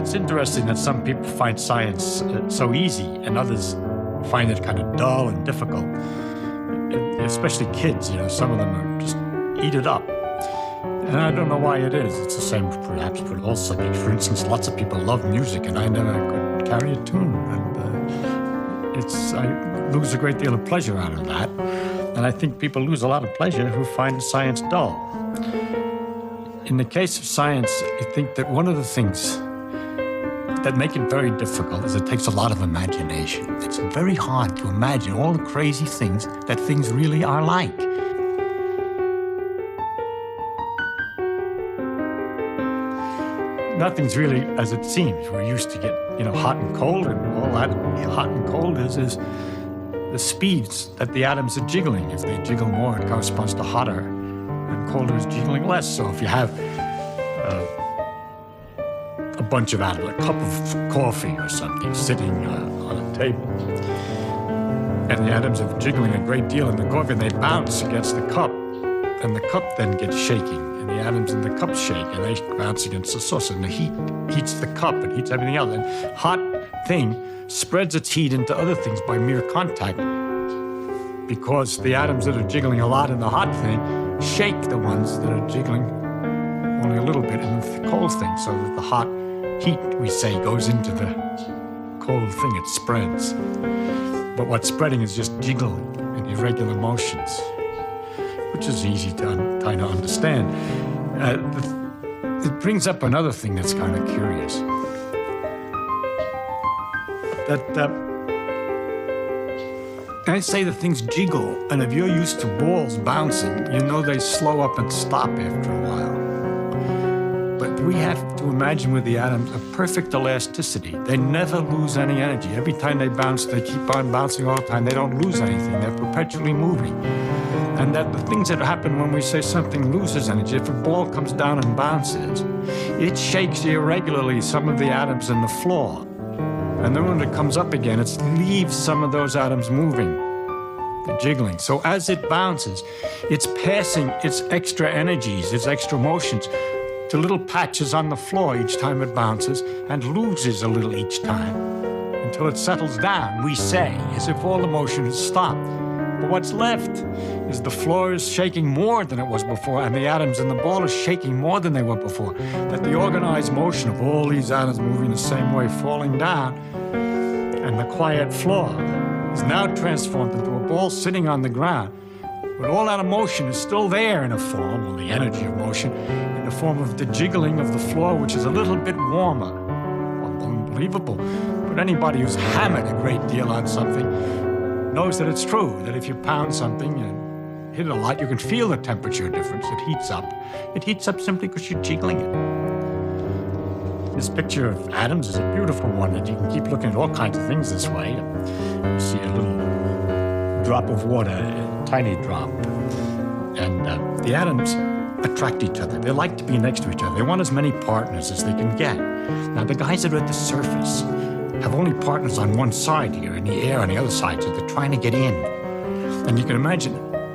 It's interesting that some people find science so easy and others find it kind of dull and difficult. Especially kids, some of them are just eat it up. And I don't know why it is. It's the same perhaps for all subjects. For instance, lots of people love music and I never could carry a tune. And I lose a great deal of pleasure out of that. And I think people lose a lot of pleasure who find science dull. In the case of science, I think that one of the things that make it very difficult is it takes a lot of imagination. It's very hard to imagine all the crazy things that things really are like. Nothing's really as it seems. We're used to get, hot and cold, and all that hot and cold is the speeds that the atoms are jiggling. If they jiggle more, it corresponds to hotter, and colder is jiggling less. So if you have a bunch of atoms, a cup of coffee or something sitting on a table, and the atoms are jiggling a great deal in the coffee, and they bounce against the cup, and the cup then gets shaking, and the atoms in the cup shake, and they bounce against the saucer, and the heat heats the cup, and heats everything else. And hot thing spreads its heat into other things by mere contact, because the atoms that are jiggling a lot in the hot thing shake the ones that are jiggling only a little bit in the cold thing, so that the hot heat, we say, goes into the cold thing. It spreads. But what's spreading is just jiggling and irregular motions, which is easy to kind of understand. It brings up another thing that's kind of curious. That I say the things jiggle, and if you're used to balls bouncing, they slow up and stop after a while. But we have to imagine with the atoms a perfect elasticity. They never lose any energy. Every time they bounce, they keep on bouncing all the time. They don't lose anything. They're perpetually moving. And that the things that happen when we say something loses energy, if a ball comes down and bounces, it shakes irregularly some of the atoms in the floor. And then when it comes up again, it leaves some of those atoms moving, jiggling. So as it bounces, it's passing its extra energies, its extra motions, to little patches on the floor each time it bounces, and loses a little each time, until it settles down, we say, as if all the motion has stopped. But what's left is the floor is shaking more than it was before, and the atoms in the ball are shaking more than they were before. That the organized motion of all these atoms moving the same way, falling down, and the quiet floor is now transformed into a ball sitting on the ground. But all that emotion is still there in a form, or the energy of motion, in the form of the jiggling of the floor, which is a little bit warmer. Well, unbelievable. But anybody who's hammered a great deal on something knows that it's true, that if you pound something and hit it a lot, you can feel the temperature difference. It heats up. It heats up simply because you're jiggling it. This picture of atoms is a beautiful one, and you can keep looking at all kinds of things this way. You see a little drop of water, a tiny drop, and the atoms attract each other. They like to be next to each other. They want as many partners as they can get. Now, the guys that are at the surface have only partners on one side here, in the air on the other side, so they're trying to get in. And you can imagine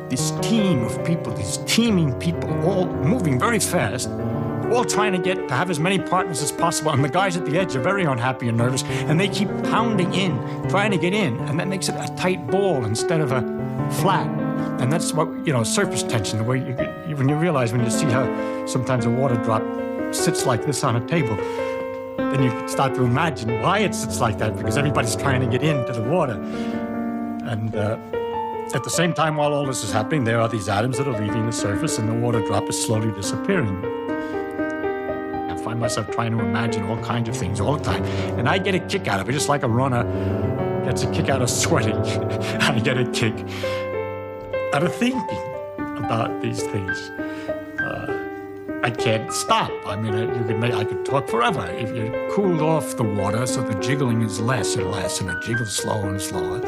this team of people, these teeming people, all moving very fast, all trying to have as many partners as possible. And the guys at the edge are very unhappy and nervous, and they keep pounding in, trying to get in, and that makes it a tight ball instead of a flat. And that's what, surface tension, the way when you realize, when you see how sometimes a water drop sits like this on a table, then you can start to imagine why it sits like that, because everybody's trying to get into the water. And at the same time, while all this is happening, there are these atoms that are leaving the surface, and the water drop is slowly disappearing. I find myself trying to imagine all kinds of things all the time, and I get a kick out of it, just like a runner gets a kick out of sweating. I get a kick out of thinking about these things. I can't stop. I mean, I could talk forever. If you cooled off the water so the jiggling is less and less, and it jiggles slower and slower,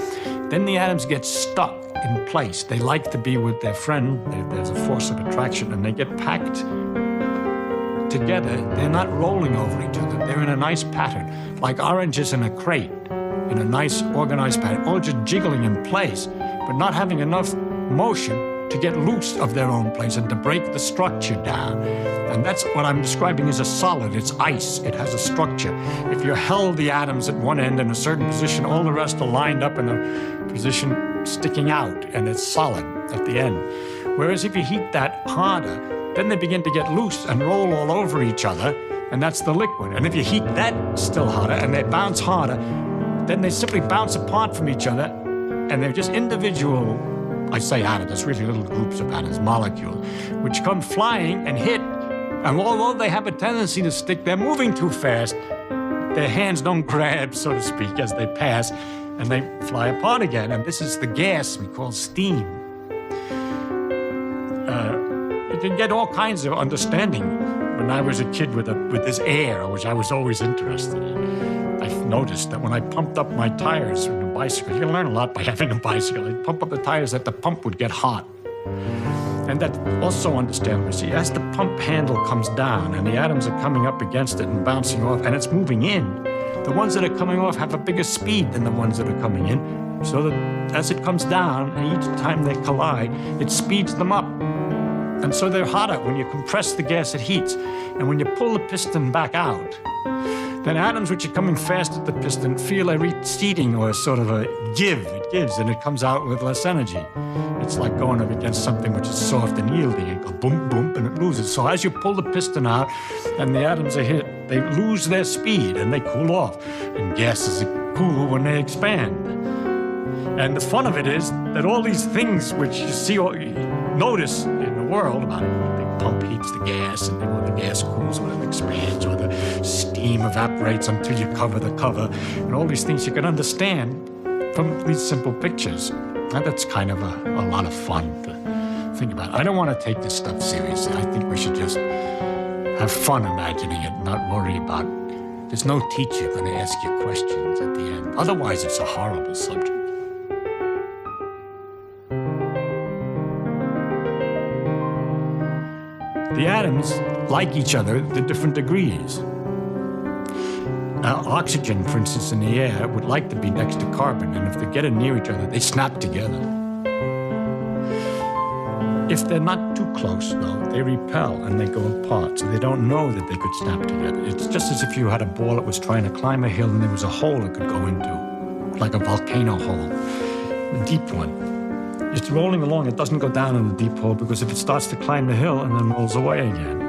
then the atoms get stuck in place. They like to be with their friend. There's a force of attraction, and they get packed together. They're not rolling over each other. They're in a nice pattern, like oranges in a crate, in a nice organized pattern, all just jiggling in place, but not having enough motion to get loose of their own place and to break the structure down. And that's what I'm describing as a solid. It's ice. It has a structure. If you held the atoms at one end in a certain position, all the rest are lined up in a position sticking out, and it's solid at the end. Whereas if you heat that harder, then they begin to get loose and roll all over each other, and that's the liquid. And if you heat that still harder and they bounce harder, then they simply bounce apart from each other, and they're just individual, I say atoms, it's really little groups of atoms, molecules, which come flying and hit. And although they have a tendency to stick, they're moving too fast. Their hands don't grab, so to speak, as they pass, and they fly apart again. And this is the gas we call steam. You can get all kinds of understanding. When I was a kid with this air, which I was always interested in, I noticed that when I pumped up my tires with a bicycle, you can learn a lot by having a bicycle. I'd pump up the tires, that the pump would get hot. And that also understandable. See, as the pump handle comes down and the atoms are coming up against it and bouncing off, and it's moving in, the ones that are coming off have a bigger speed than the ones that are coming in, so that as it comes down, and each time they collide, it speeds them up. And so they're hotter. When you compress the gas, it heats. And when you pull the piston back out, then atoms which are coming fast at the piston feel a receding or sort of a give. It gives, and it comes out with less energy. It's like going up against something which is soft and yielding. It goes boom, boom, and it loses. So as you pull the piston out and the atoms are hit, they lose their speed and they cool off. And gases cool when they expand. And the fun of it is that all these things which you see, notice in the world about it, the pump heats the gas, and then the gas cools when it expands, or the steam evaporates until you cover the cover, and all these things you can understand from these simple pictures. And that's kind of a lot of fun to think about. I don't want to take this stuff seriously. I think we should just have fun imagining it, not worry about it. There's no teacher going to ask you questions at the end. Otherwise, it's a horrible subject. The atoms like each other to different degrees. Oxygen, for instance, in the air would like to be next to carbon, and if they're getting near each other, they snap together. If they're not too close, though, they repel and they go apart, so they don't know that they could snap together. It's just as if you had a ball that was trying to climb a hill and there was a hole it could go into, like a volcano hole, a deep one. It's rolling along, it doesn't go down in the deep hole, because if it starts to climb the hill and then rolls away again.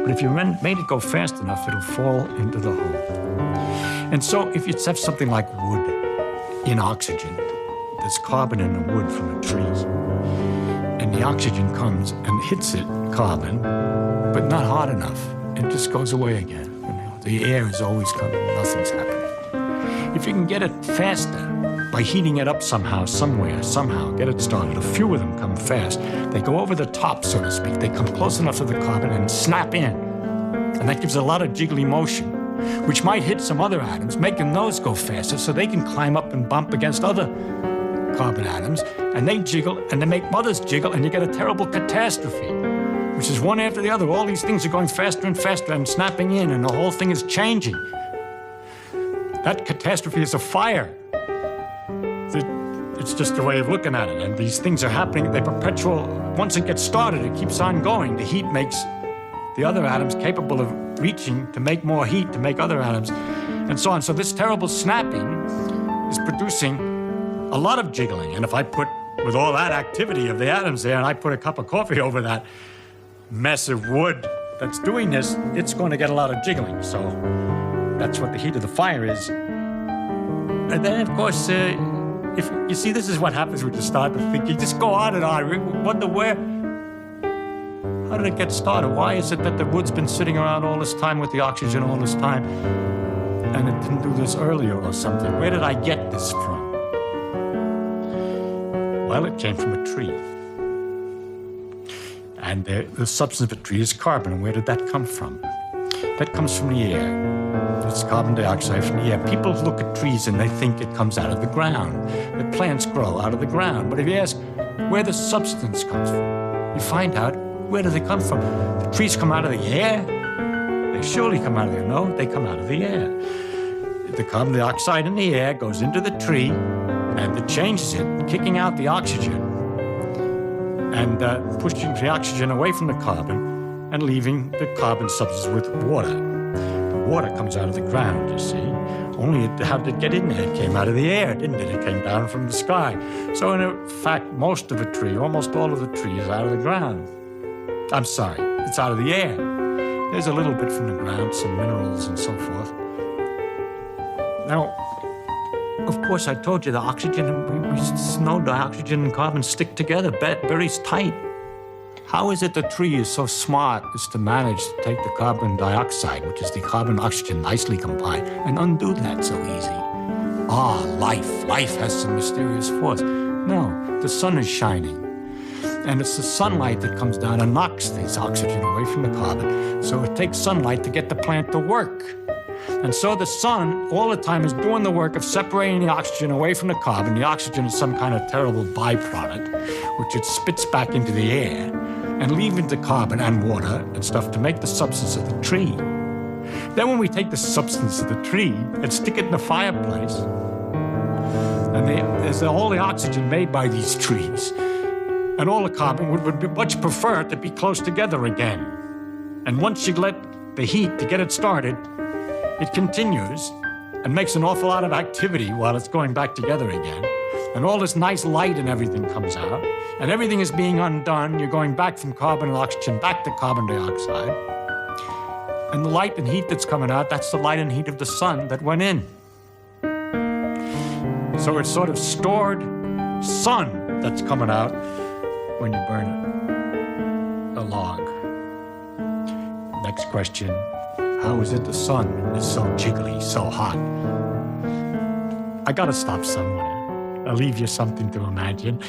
But if you made it go fast enough, it'll fall into the hole. And so if you have something like wood in oxygen, there's carbon in the wood from a tree, and the oxygen comes and hits it, carbon, but not hard enough, and it just goes away again. The air is always coming, nothing's happening. If you can get it faster, by heating it up somehow, get it started. A few of them come fast. They go over the top, so to speak. They come close enough to the carbon and snap in. And that gives a lot of jiggly motion, which might hit some other atoms, making those go faster so they can climb up and bump against other carbon atoms, and they jiggle, and they make others jiggle, and you get a terrible catastrophe, which is one after the other. All these things are going faster and faster and snapping in, and the whole thing is changing. That catastrophe is a fire. It's just a way of looking at it, and these things are happening. They perpetual. Once it gets started, it keeps on going. The heat makes the other atoms capable of reaching to make more heat, to make other atoms, and so on. So this terrible snapping is producing a lot of jiggling. And if I put, with all that activity of the atoms there, and I put a cup of coffee over that mess of wood that's doing this, it's going to get a lot of jiggling. So that's what the heat of the fire is. And then, of course, if you see, this is what happens when you start to think. You just go on and on. Wonder where. How did it get started? Why is it that the wood's been sitting around all this time with the oxygen all this time, and it didn't do this earlier or something? Where did I get this from? Well, it came from a tree. And the substance of a tree is carbon. And where did that come from? That comes from the air. It's carbon dioxide from the air. People look at trees and they think it comes out of the ground. The plants grow out of the ground. But if you ask where the substance comes from, you find out, where do they come from? The trees come out of the air? They surely come out of the air. No, they come out of the air. The carbon dioxide in the air goes into the tree and it changes it, kicking out the oxygen. and pushing the oxygen away from the carbon and leaving the carbon substance with water. The water comes out of the ground, you see. Only how did it get in there? It came out of the air, didn't it? It came down from the sky. So in fact, most of a tree, almost all of the tree is out of the ground. I'm sorry, it's out of the air. There's a little bit from the ground, some minerals and so forth. Now, of course, I told you the oxygen, we know the oxygen and carbon stick together very tight. How is it the tree is so smart as to manage to take the carbon dioxide, which is the carbon oxygen nicely combined, and undo that so easy? Ah, life. Life has some mysterious force. No, the sun is shining. And it's the sunlight that comes down and knocks this oxygen away from the carbon. So it takes sunlight to get the plant to work. And so the sun all the time is doing the work of separating the oxygen away from the carbon. The oxygen is some kind of terrible byproduct, which it spits back into the air and leaving the carbon and water and stuff to make the substance of the tree. Then when we take the substance of the tree and stick it in the fireplace, and there's all the oxygen made by these trees, and all the carbon would be much prefer to be close together again. And once you let the heat to get it started, it continues and makes an awful lot of activity while it's going back together again. And all this nice light and everything comes out, and everything is being undone. You're going back from carbon and oxygen back to carbon dioxide. And the light and heat that's coming out, that's the light and heat of the sun that went in. So it's sort of stored sun that's coming out when you burn a log. Next question. How is it the sun is so jiggly, so hot? I gotta stop somewhere. I'll leave you something to imagine.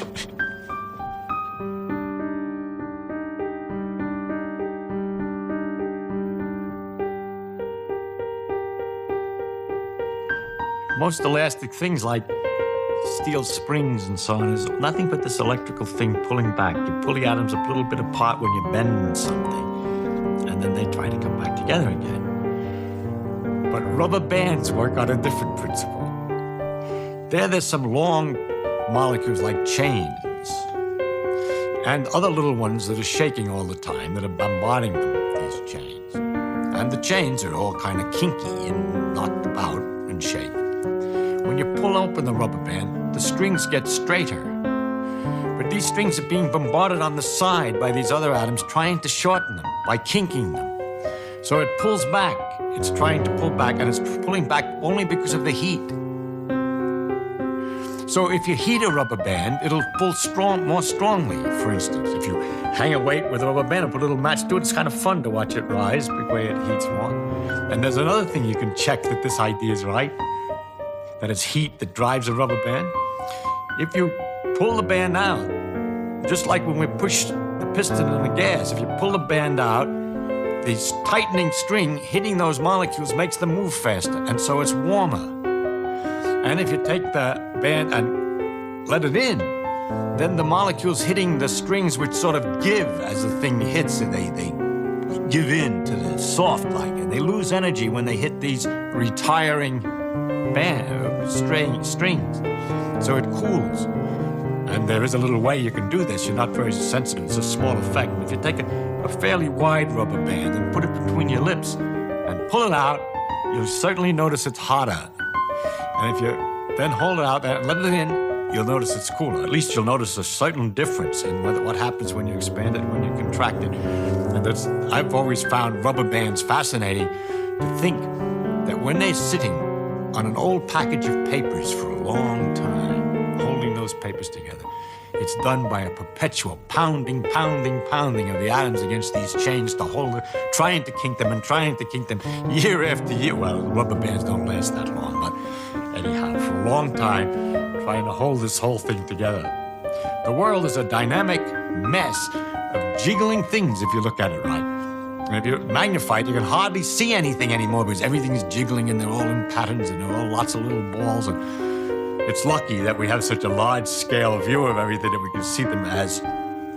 Most elastic things like steel springs and so on is nothing but this electrical thing pulling back. You pull the atoms a little bit apart when you bend something, and then they try to come back together again. But rubber bands work on a different principle. There's some long molecules like chains and other little ones that are shaking all the time that are bombarding them with these chains. And the chains are all kind of kinky and knocked about and shake. When you pull open the rubber band, the strings get straighter. But these strings are being bombarded on the side by these other atoms trying to shorten them by kinking them. So it pulls back. It's trying to pull back, and it's pulling back only because of the heat. So if you heat a rubber band, it'll pull more strongly, for instance. If you hang a weight with a rubber band and put a little match to it, it's kind of fun to watch it rise the way it heats more. And there's another thing you can check that this idea is right, that it's heat that drives a rubber band. If you pull the band out, just like when we push the piston in the gas, if you pull the band out, this tightening string hitting those molecules makes them move faster, and so it's warmer. And if you take the band and let it in, then the molecules hitting the strings which sort of give as the thing hits, and they give in to the soft like, and they lose energy when they hit these retiring strings. So it cools. And there is a little way you can do this. You're not very sensitive. It's a small effect. If you take a fairly wide rubber band and put it between your lips and pull it out, you'll certainly notice it's hotter. And if you then hold it out there and let it in, you'll notice it's cooler. At least you'll notice a certain difference in what happens when you expand it and when you contract it. And I've always found rubber bands fascinating to think that when they're sitting on an old package of papers for a long time, holding those papers together, it's done by a perpetual pounding of the atoms against these chains to hold it, trying to kink them year after year. Well, rubber bands don't last that long, but anyhow, for a long time, trying to hold this whole thing together. The world is a dynamic mess of jiggling things if you look at it right. And if you magnify it, you can hardly see anything anymore because everything is jiggling and they're all in patterns and they're all lots of little balls. And it's lucky that we have such a large-scale view of everything that we can see them as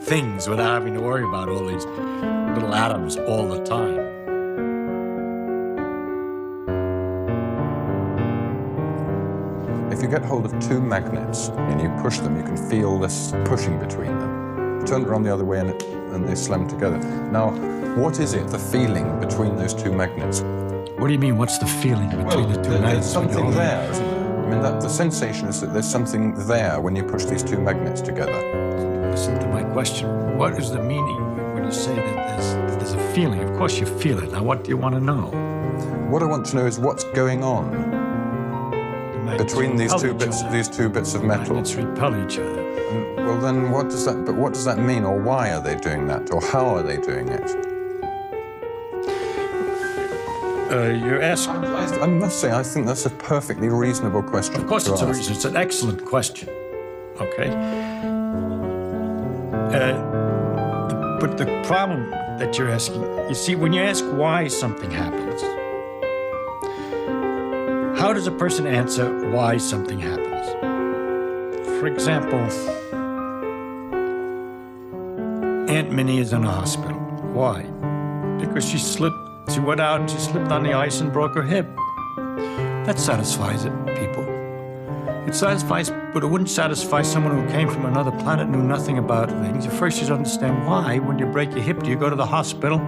things without having to worry about all these little atoms all the time. If you get hold of two magnets and you push them, you can feel this pushing between them. turned around the other way and they slammed together. Now, what is it, the feeling between those two magnets? What do you mean, what's the feeling between the two magnets? There's something there, isn't there? I mean, the sensation is that there's something there when you push these two magnets together. Listen to my question. What is the meaning when you say that there's a feeling? Of course you feel it. Now, what do you want to know? What I want to know is what's going on between these two bits of metal. Magnets repel each other. Well, then what does that mean, or why are they doing that, or how are they doing it? You're asking... I must say, I think that's a perfectly reasonable question. Of course it's a reason. It's an excellent question. Okay? But the problem that you're asking, you see, when you ask why something happens, how does a person answer why something happens? For example, Aunt Minnie is in a hospital. Why? Because she went out and she slipped on the ice and broke her hip. That satisfies people. It satisfies, but it wouldn't satisfy someone who came from another planet, knew nothing about things. First, you understand why, when you break your hip, do you go to the hospital?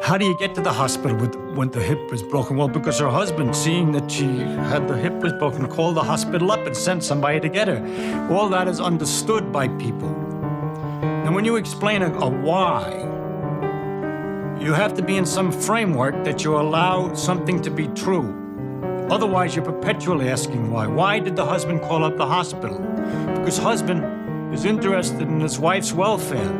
How do you get to the hospital when the hip was broken? Well, because her husband, seeing that she had the hip was broken, called the hospital up and sent somebody to get her. All that is understood by people. And when you explain a why, you have to be in some framework that you allow something to be true. Otherwise, you're perpetually asking why. Why did the husband call up the hospital? Because husband is interested in his wife's welfare.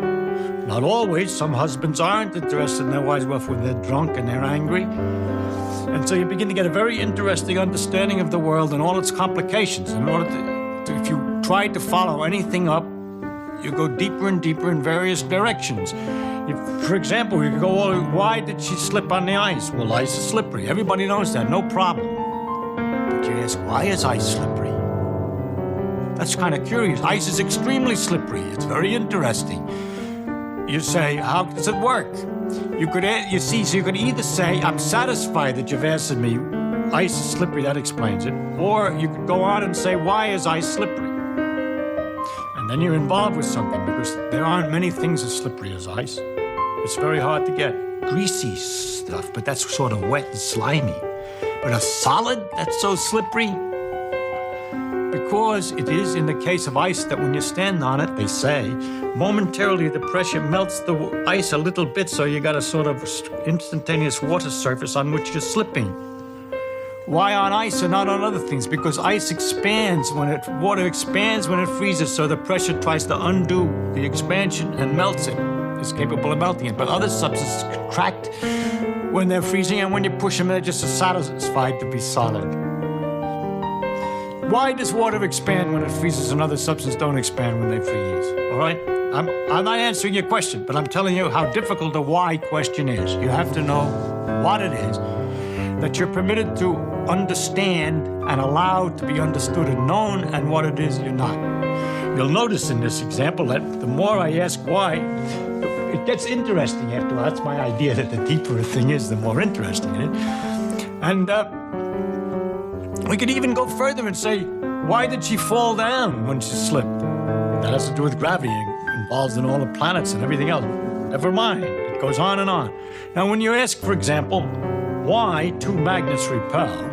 Not always. Some husbands aren't interested in their wife's welfare when they're drunk and they're angry. And so you begin to get a very interesting understanding of the world and all its complications. In order if you try to follow anything up, you go deeper and deeper in various directions. For example, you could go, why did she slip on the ice? Well, ice is slippery. Everybody knows that, no problem. But you ask, why is ice slippery? That's kind of curious. Ice is extremely slippery. It's very interesting. You say, how does it work? You could either say, I'm satisfied that you've answered me. Ice is slippery, that explains it. Or you could go on and say, why is ice slippery? And then you're involved with something, because there aren't many things as slippery as ice. It's very hard to get. Greasy stuff, but that's sort of wet and slimy. But a solid that's so slippery? Because it is in the case of ice that when you stand on it, they say, momentarily the pressure melts the ice a little bit, so you got a sort of instantaneous water surface on which you're slipping. Why on ice and not on other things? Because ice expands water expands when it freezes, so the pressure tries to undo the expansion and melts it. It's capable of melting it. But other substances contract when they're freezing, and when you push them, they're just satisfied to be solid. Why does water expand when it freezes and other substances don't expand when they freeze? All right? I'm not answering your question, but I'm telling you how difficult the why question is. You have to know what it is that you're permitted to understand and allowed to be understood and known, and what it is you're not. You'll notice in this example that the more I ask why, it gets interesting after all. That's my idea, that the deeper a thing is, the more interesting it is. And we could even go further and say, why did she fall down when she slipped? That has to do with gravity, involved in all the planets and everything else. Never mind, it goes on and on. Now, when you ask, for example, why two magnets repel,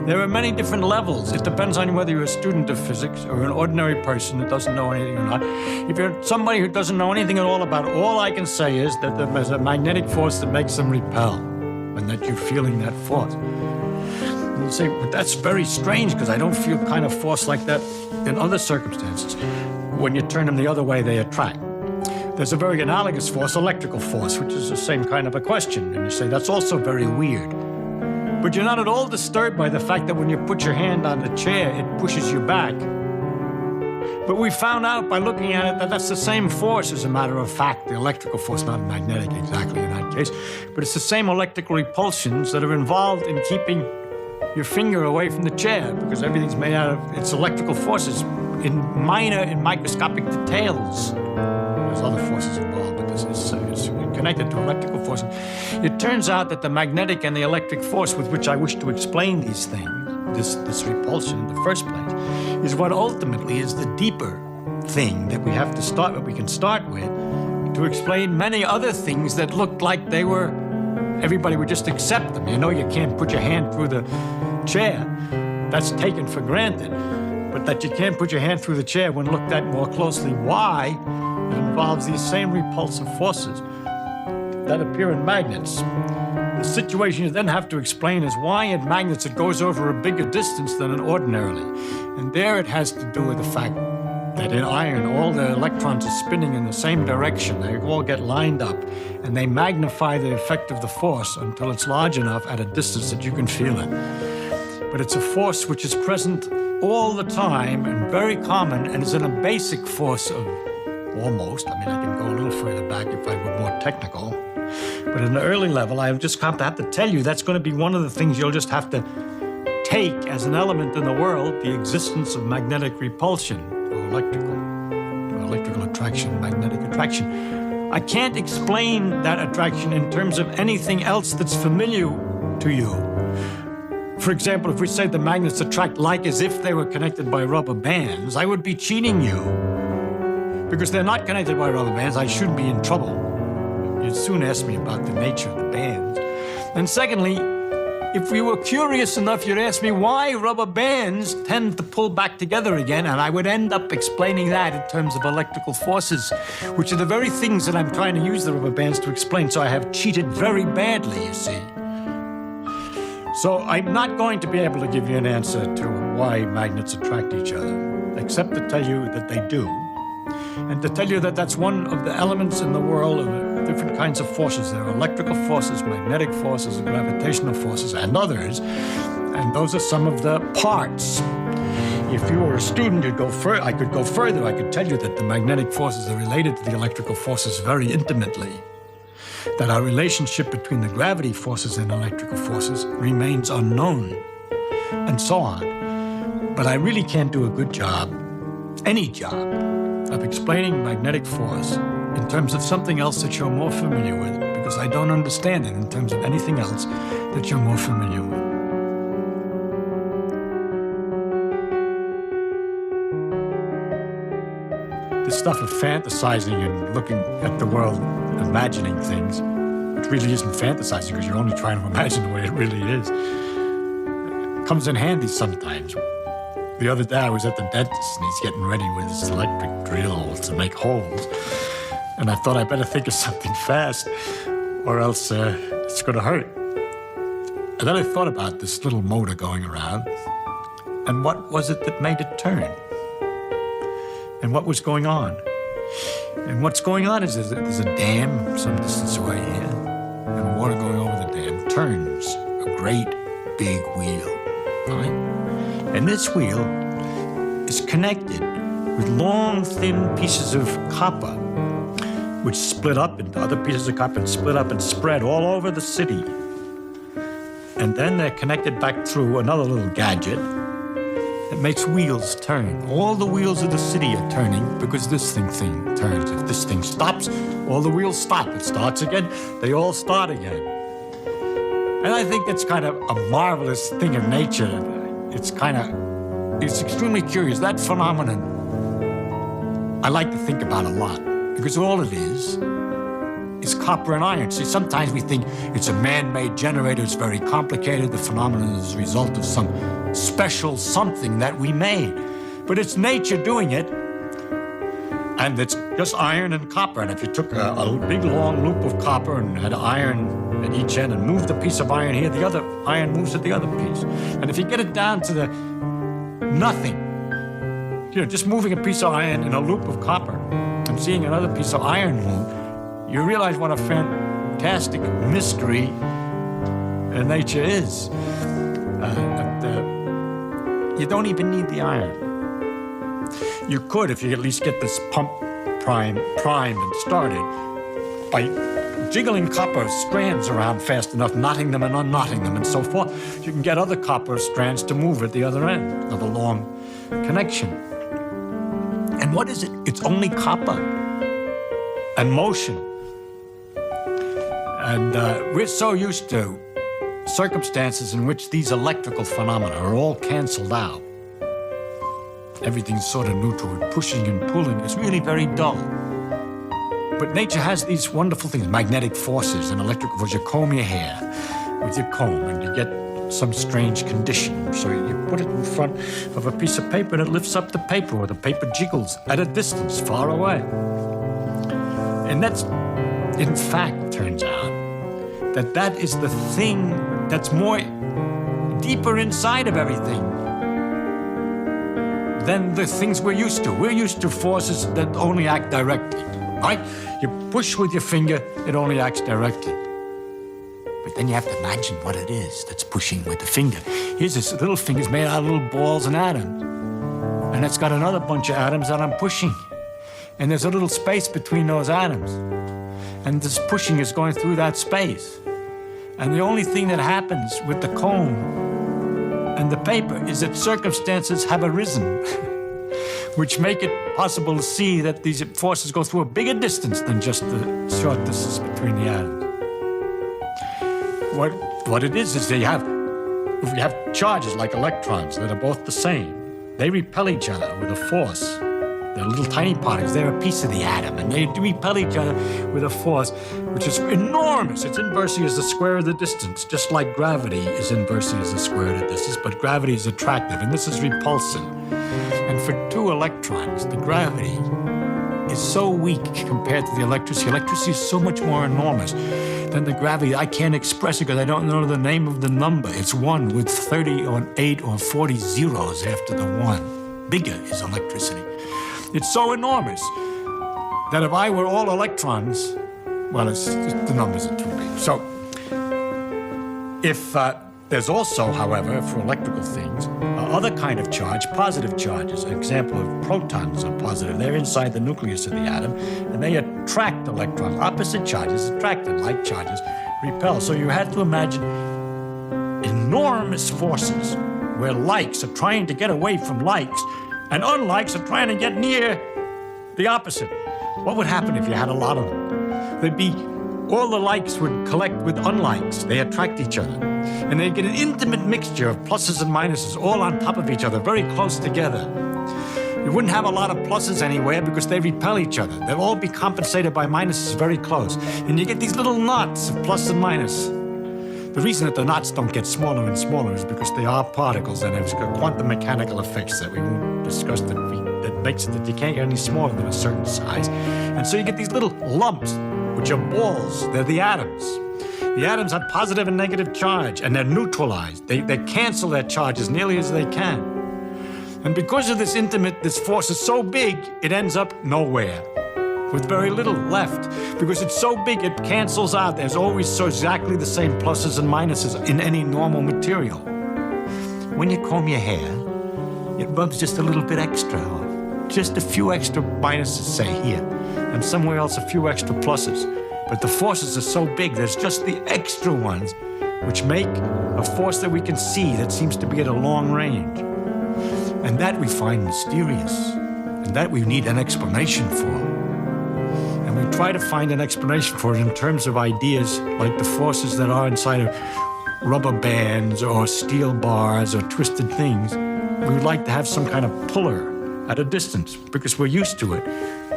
there are many different levels. It depends on whether you're a student of physics or an ordinary person that doesn't know anything or not. If you're somebody who doesn't know anything at all about it, all I can say is that there's a magnetic force that makes them repel, and that you're feeling that force. And you say, but that's very strange, because I don't feel kind of force like that in other circumstances. When you turn them the other way, they attract. There's a very analogous force, electrical force, which is the same kind of a question. And you say, that's also very weird. But you're not at all disturbed by the fact that when you put your hand on the chair, it pushes you back. But we found out by looking at it that that's the same force, as a matter of fact. The electrical force, not magnetic exactly in that case, but it's the same electrical repulsions that are involved in keeping your finger away from the chair, because everything's made out of its electrical forces in microscopic details. There's other forces involved, but it's connected to electrical forces. It turns out that the magnetic and the electric force with which I wish to explain these things, this repulsion in the first place, is what ultimately is the deeper thing that we have to start, what we can start with, to explain many other things that looked like they were, everybody would just accept them. You know, you can't put your hand through the chair. That's taken for granted. But that you can't put your hand through the chair when looked at more closely. Why? It involves these same repulsive forces that appear in magnets. The situation you then have to explain is why in magnets it goes over a bigger distance than in ordinarily. And there it has to do with the fact that in iron, all the electrons are spinning in the same direction. They all get lined up, and they magnify the effect of the force until it's large enough at a distance that you can feel it. But it's a force which is present all the time and very common, and is in a basic force of almost, I mean, I can go a little further back if I were more technical, but in the early level, I just have to tell you that's going to be one of the things you'll just have to take as an element in the world, the existence of magnetic repulsion, or electrical attraction, magnetic attraction. I can't explain that attraction in terms of anything else that's familiar to you. For example, if we say the magnets attract like as if they were connected by rubber bands, I would be cheating you. Because they're not connected by rubber bands, I should be in trouble. You'd soon ask me about the nature of the bands. And secondly, if you were curious enough, you'd ask me why rubber bands tend to pull back together again, and I would end up explaining that in terms of electrical forces, which are the very things that I'm trying to use the rubber bands to explain, so I have cheated very badly, you see. So I'm not going to be able to give you an answer to why magnets attract each other, except to tell you that they do, and to tell you that that's one of the elements in the world of different kinds of forces. There are electrical forces, magnetic forces, gravitational forces, and others, and those are some of the parts. If you were a student, you'd go further. I could go further. I could tell you that the magnetic forces are related to the electrical forces very intimately, that our relationship between the gravity forces and electrical forces remains unknown, and so on. But I really can't do a good job, any job, of explaining magnetic force in terms of something else that you're more familiar with, because I don't understand it in terms of anything else that you're more familiar with. This stuff of fantasizing and looking at the world, imagining things, it really isn't fantasizing because you're only trying to imagine the way it really is. It comes in handy sometimes. The other day I was at the dentist and he's getting ready with his electric drill to make holes. And I thought I better think of something fast or else it's going to hurt. And then I thought about this little motor going around and what was it that made it turn? And what was going on? And what's going on is there's a dam some distance away here, and water going over the dam turns a great big wheel, right? And this wheel is connected with long, thin pieces of copper, which split up into other pieces of copper and split up and spread all over the city. And then they're connected back through another little gadget that makes wheels turn. All the wheels of the city are turning because this thing turns. If this thing stops, all the wheels stop. It starts again, they all start again. And I think that's kind of a marvelous thing of nature. It's extremely curious. That phenomenon I like to think about a lot because all it is copper and iron. See, sometimes we think it's a man-made generator, it's very complicated, the phenomenon is a result of some special something that we made. But it's nature doing it, and it's just iron and copper. And if you took a big long loop of copper and had iron at each end and moved a piece of iron here, the other iron moves at the other piece. And if you get it down to the nothing, just moving a piece of iron in a loop of copper and seeing another piece of iron move, you realize what a fantastic mystery nature is. You don't even need the iron. You could, if you at least get this pump primed and started, by jiggling copper strands around fast enough, knotting them and unknotting them and so forth, you can get other copper strands to move at the other end of a long connection. And what is it? It's only copper and motion. And we're so used to circumstances in which these electrical phenomena are all canceled out. everything's sort of neutral, pushing and pulling is really very dull. But nature has these wonderful things, magnetic forces and electrical forces. You comb your hair with your comb and you get some strange condition. So you put it in front of a piece of paper and it lifts up the paper, or the paper jiggles at a distance far away. And that's, in fact, turns out, that is the thing that's more deeper inside of everything than the things we're used to. We're used to forces that only act directly, right? You push with your finger, it only acts directly. But then you have to imagine what it is that's pushing with the finger. Here's this little finger's made out of little balls and atoms. And it's got another bunch of atoms that I'm pushing. And there's a little space between those atoms. And this pushing is going through that space. And the only thing that happens with the comb and the paper is that circumstances have arisen, which make it possible to see that these forces go through a bigger distance than just the short distance between the atoms. What it is we have charges like electrons that are both the same. They repel each other with a force. They're little tiny particles. They're a piece of the atom, and they repel each other with a force which is enormous. It's inversely as the square of the distance, just like gravity is inversely as the square of the distance, but gravity is attractive, and this is repulsive. And for two electrons, the gravity is so weak compared to the electricity. Electricity is so much more enormous than the gravity. I can't express it because I don't know the name of the number. It's 1 with 30 or 8 or 40 zeros after the 1. Bigger is electricity. It's so enormous that if I were all electrons, well, the numbers are too big. So if there's also, however, for electrical things, other kind of charge, positive charges. An example of protons are positive. They're inside the nucleus of the atom, and they attract electrons. Opposite charges attracted, like charges repel. So you had to imagine enormous forces where likes are trying to get away from likes, and unlikes are trying to get near the opposite. What would happen if you had a lot of them? All the likes would collect with unlikes. They attract each other. And they get an intimate mixture of pluses and minuses all on top of each other, very close together. You wouldn't have a lot of pluses anywhere because they repel each other. They'll all be compensated by minuses very close. And you get these little knots of plus and minus. The reason that the knots don't get smaller and smaller is because they are particles, and there's quantum mechanical effects that we won't discuss that makes it that you can't get any smaller than a certain size. And so you get these little lumps, which are balls. They're the atoms. The atoms have positive and negative charge, and they're neutralized. They cancel their charge as nearly as they can. And because of this force is so big, it ends up nowhere, with very little left. Because it's so big, it cancels out. There's always so exactly the same pluses and minuses in any normal material. When you comb your hair, it rubs just a little bit extra off. Just a few extra minuses, say, here. And somewhere else, a few extra pluses. But the forces are so big, there's just the extra ones which make a force that we can see that seems to be at a long range. And that we find mysterious, and that we need an explanation for. And we try to find an explanation for it in terms of ideas like the forces that are inside of rubber bands or steel bars or twisted things. We would like to have some kind of puller at a distance because we're used to it,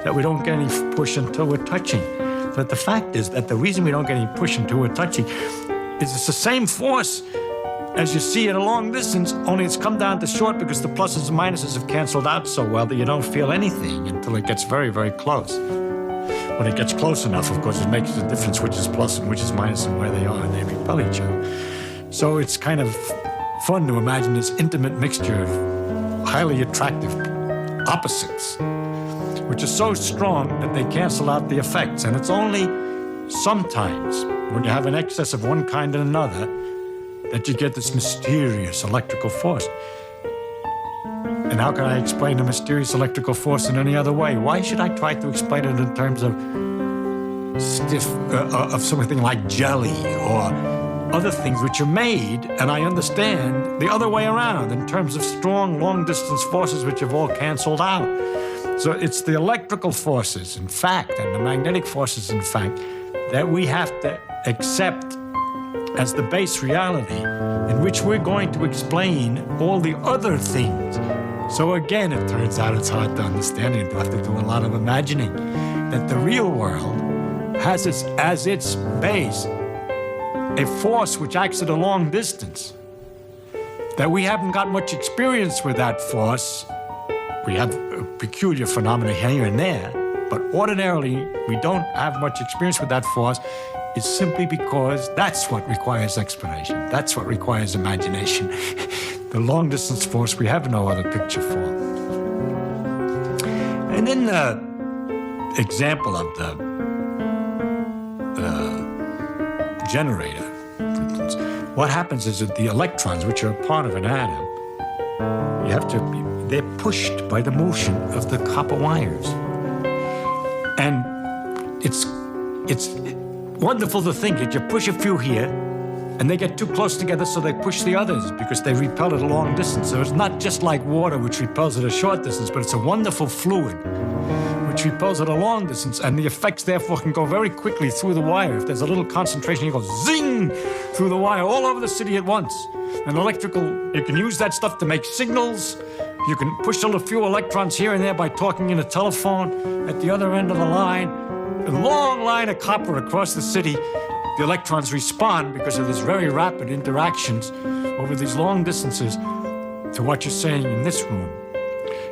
that we don't get any push until we're touching. But the fact is that the reason we don't get any push until we're touching is it's the same force as you see at a long distance, only it's come down to short because the pluses and minuses have canceled out so well that you don't feel anything until it gets very, very close. When it gets close enough, of course, it makes a difference which is plus and which is minus and where they are, and they repel each other. So it's kind of fun to imagine this intimate mixture of highly attractive opposites, which are so strong that they cancel out the effects. And it's only sometimes when you have an excess of one kind and another that you get this mysterious electrical force. And how can I explain the mysterious electrical force in any other way? Why should I try to explain it in terms of of something like jelly or other things which are made, and I understand, the other way around in terms of strong long-distance forces which have all canceled out. So it's the electrical forces, in fact, and the magnetic forces, in fact, that we have to accept as the base reality in which we're going to explain all the other things, So again, it turns out it's hard to understand. You have to do a lot of imagining. That the real world has as its base a force which acts at a long distance. That we haven't got much experience with that force. We have a peculiar phenomena here and there, but ordinarily we don't have much experience with that force. It's simply because that's what requires explanation. That's what requires imagination. The long-distance force we have no other picture for. And then the example of the generator, for instance, what happens is that the electrons, which are a part of an atom, they're pushed by the motion of the copper wires. And it's wonderful to think that you push a few here, and they get too close together, so they push the others because they repel at a long distance. So it's not just like water, which repels at a short distance, but it's a wonderful fluid which repels at a long distance, and the effects therefore can go very quickly through the wire. If there's a little concentration, you go zing through the wire all over the city at once. And you can use that stuff to make signals. You can push a few electrons here and there by talking in a telephone at the other end of the line. A long line of copper across the city. The electrons respond because of these very rapid interactions over these long distances to what you're saying in this room.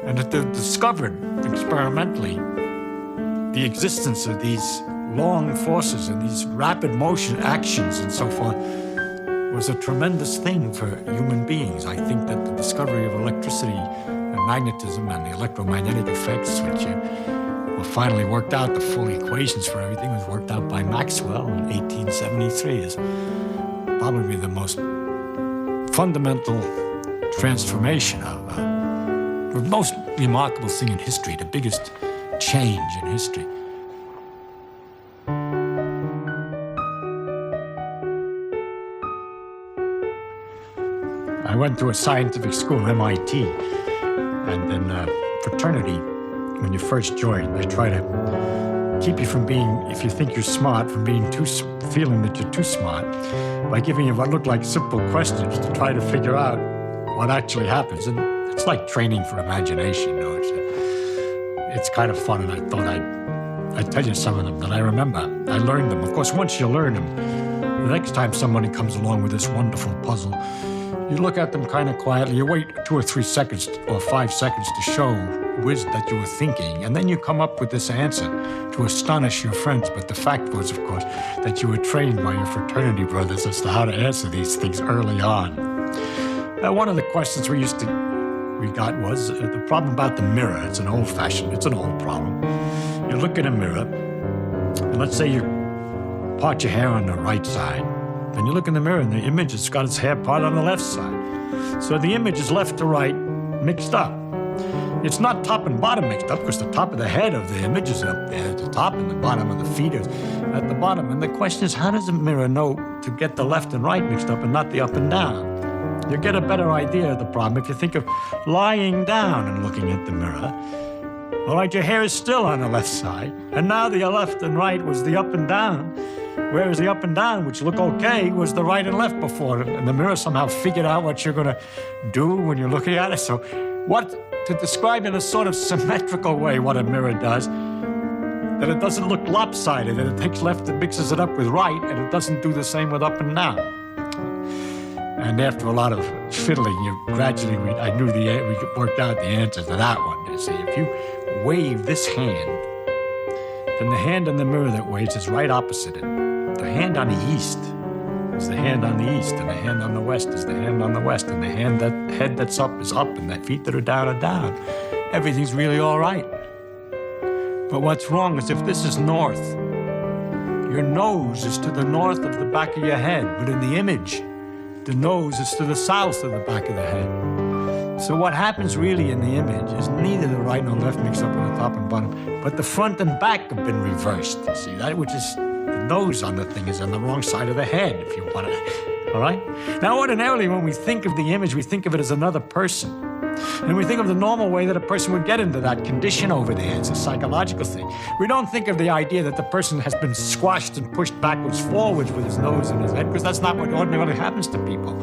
And that they've discovered experimentally the existence of these long forces and these rapid motion actions and so forth was a tremendous thing for human beings. I think that the discovery of electricity and magnetism and the electromagnetic effects, which were finally worked out, the full equations for everything was worked out by Maxwell in 1873, is probably the most fundamental transformation of the most remarkable thing in history, the biggest change in history. I went to a scientific school, MIT, and in fraternity, when you first join, they try to keep you from being, if you think you're smart, from being feeling that you're too smart, by giving you what look like simple questions to try to figure out what actually happens. And it's like training for imagination, you know. It's kind of fun, and I thought I'd tell you some of them that I remember. I learned them. Of course, once you learn them, the next time somebody comes along with this wonderful puzzle, you look at them kind of quietly, you wait 2 or 3 seconds or 5 seconds to show that you were thinking, and then you come up with this answer to astonish your friends. But the fact was, of course, that you were trained by your fraternity brothers as to how to answer these things early on. One of the questions we got was the problem about the mirror. It's an old problem. You look in a mirror, and let's say you part your hair on the right side. Then you look in the mirror, and the image has got its hair part on the left side. So the image is left to right mixed up. It's not top and bottom mixed up, because the top of the head of the image is up there at the top, and the bottom of the feet is at the bottom. And the question is, how does a mirror know to get the left and right mixed up and not the up and down? You get a better idea of the problem if you think of lying down and looking at the mirror. All right, your hair is still on the left side, and now the left and right was the up and down, whereas the up and down, which look okay, was the right and left before. And the mirror somehow figured out what you're going to do when you're looking at it. So to describe in a sort of symmetrical way what a mirror does, that it doesn't look lopsided, that it takes left and mixes it up with right, and it doesn't do the same with up and down. And after a lot of fiddling, I knew we worked out the answer to that one. You see, if you wave this hand, then the hand in the mirror that waves is right opposite it. The hand on the east is the hand on the east, and the hand on the west is the hand on the west, and the head that's up is up, and the feet that are down are down. Everything's really all right. But what's wrong is if this is north, your nose is to the north of the back of your head, but in the image, the nose is to the south of the back of the head. So what happens really in the image is neither the right nor left mixed up with the top and bottom, but the front and back have been reversed. You see, that which is the nose on the thing is on the wrong side of the head, if you want to. All right? Now, ordinarily, when we think of the image, we think of it as another person. And we think of the normal way that a person would get into that condition over there. It's a psychological thing. We don't think of the idea that the person has been squashed and pushed backwards, forwards with his nose and his head, because that's not what ordinarily happens to people.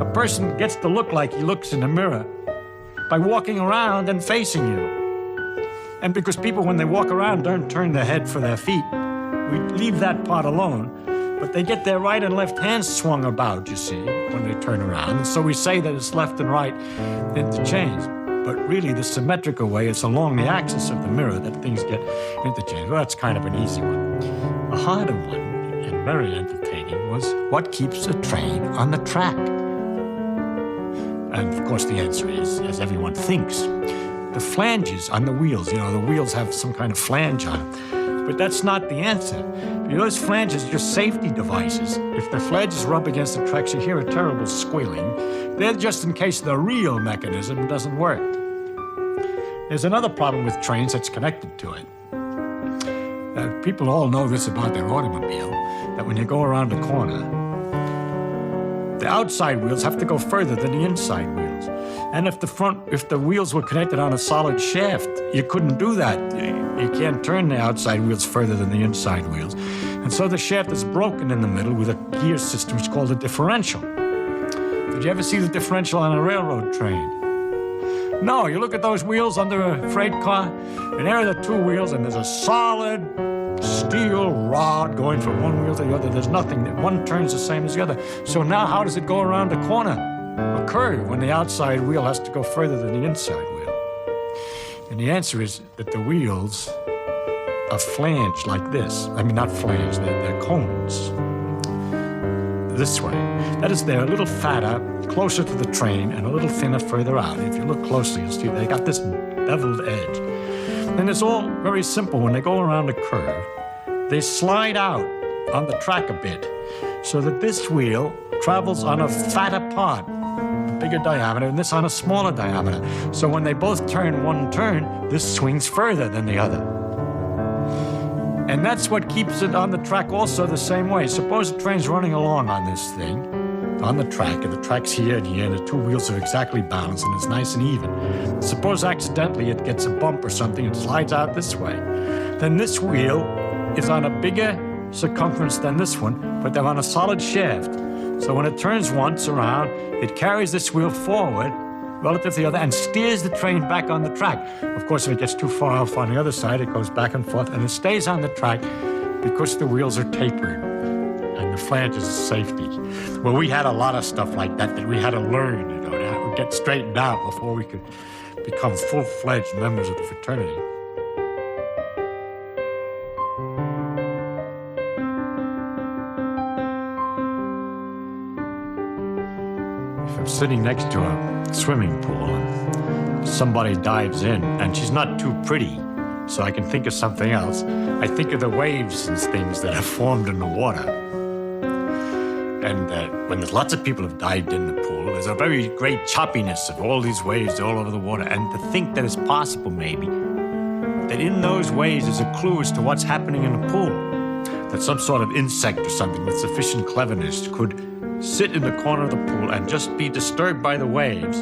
A person gets to look like he looks in the mirror by walking around and facing you. And because people, when they walk around, don't turn their head for their feet, we leave that part alone. But they get their right and left hands swung about, you see, when they turn around. And so we say that it's left and right interchanged. But really, the symmetrical way, it's along the axis of the mirror that things get interchanged. Well, that's kind of an easy one. A harder one, and very entertaining, was what keeps a train on the track? And of course, the answer is, as everyone thinks, the flanges on the wheels. You know, the wheels have some kind of flange on them. But that's not the answer. Those flanges are just safety devices. If the flanges rub against the tracks, you hear a terrible squealing. They're just in case the real mechanism doesn't work. There's another problem with trains that's connected to it. People all know this about their automobile, that when you go around a corner, the outside wheels have to go further than the inside wheels. And if the wheels were connected on a solid shaft, you couldn't do that. You can't turn the outside wheels further than the inside wheels. And so the shaft is broken in the middle with a gear system which is called a differential. Did you ever see the differential on a railroad train? No, you look at those wheels under a freight car, and there are the two wheels, and there's a solid steel rod going from one wheel to the other. There's nothing. One turns the same as the other. So now how does it go around a corner, a curve, when the outside wheel has to go further than the inside wheel? And the answer is that the wheels are flanged like this. I mean, not flanged, they're cones. This way. That is, they're a little fatter, closer to the train, and a little thinner further out. If you look closely, you'll see they got this beveled edge. And it's all very simple. When they go around a curve, they slide out on the track a bit so that this wheel travels on a fatter part, a bigger diameter, and this on a smaller diameter. So when they both turn one turn, this swings further than the other. And that's what keeps it on the track also the same way. Suppose the train's running along on this thing, on the track, and the track's here and here, and the two wheels are exactly balanced, and it's nice and even. Suppose accidentally it gets a bump or something and slides out this way. Then this wheel is on a bigger circumference than this one, but they're on a solid shaft. So when it turns once around, it carries this wheel forward relative to the other and steers the train back on the track. Of course, if it gets too far off on the other side, it goes back and forth, and it stays on the track because the wheels are tapered and the flanges are safety. Well, we had a lot of stuff like that we had to learn, you know, to get straightened out before we could become full-fledged members of the fraternity. If I'm sitting next to a swimming pool and somebody dives in and she's not too pretty, so I can think of something else, I think of the waves and things that have formed in the water. And when there's lots of people have dived in the pool, there's a very great choppiness of all these waves all over the water. And to think that it's possible, maybe, that in those waves there's a clue as to what's happening in the pool. That some sort of insect or something with sufficient cleverness could sit in the corner of the pool and just be disturbed by the waves.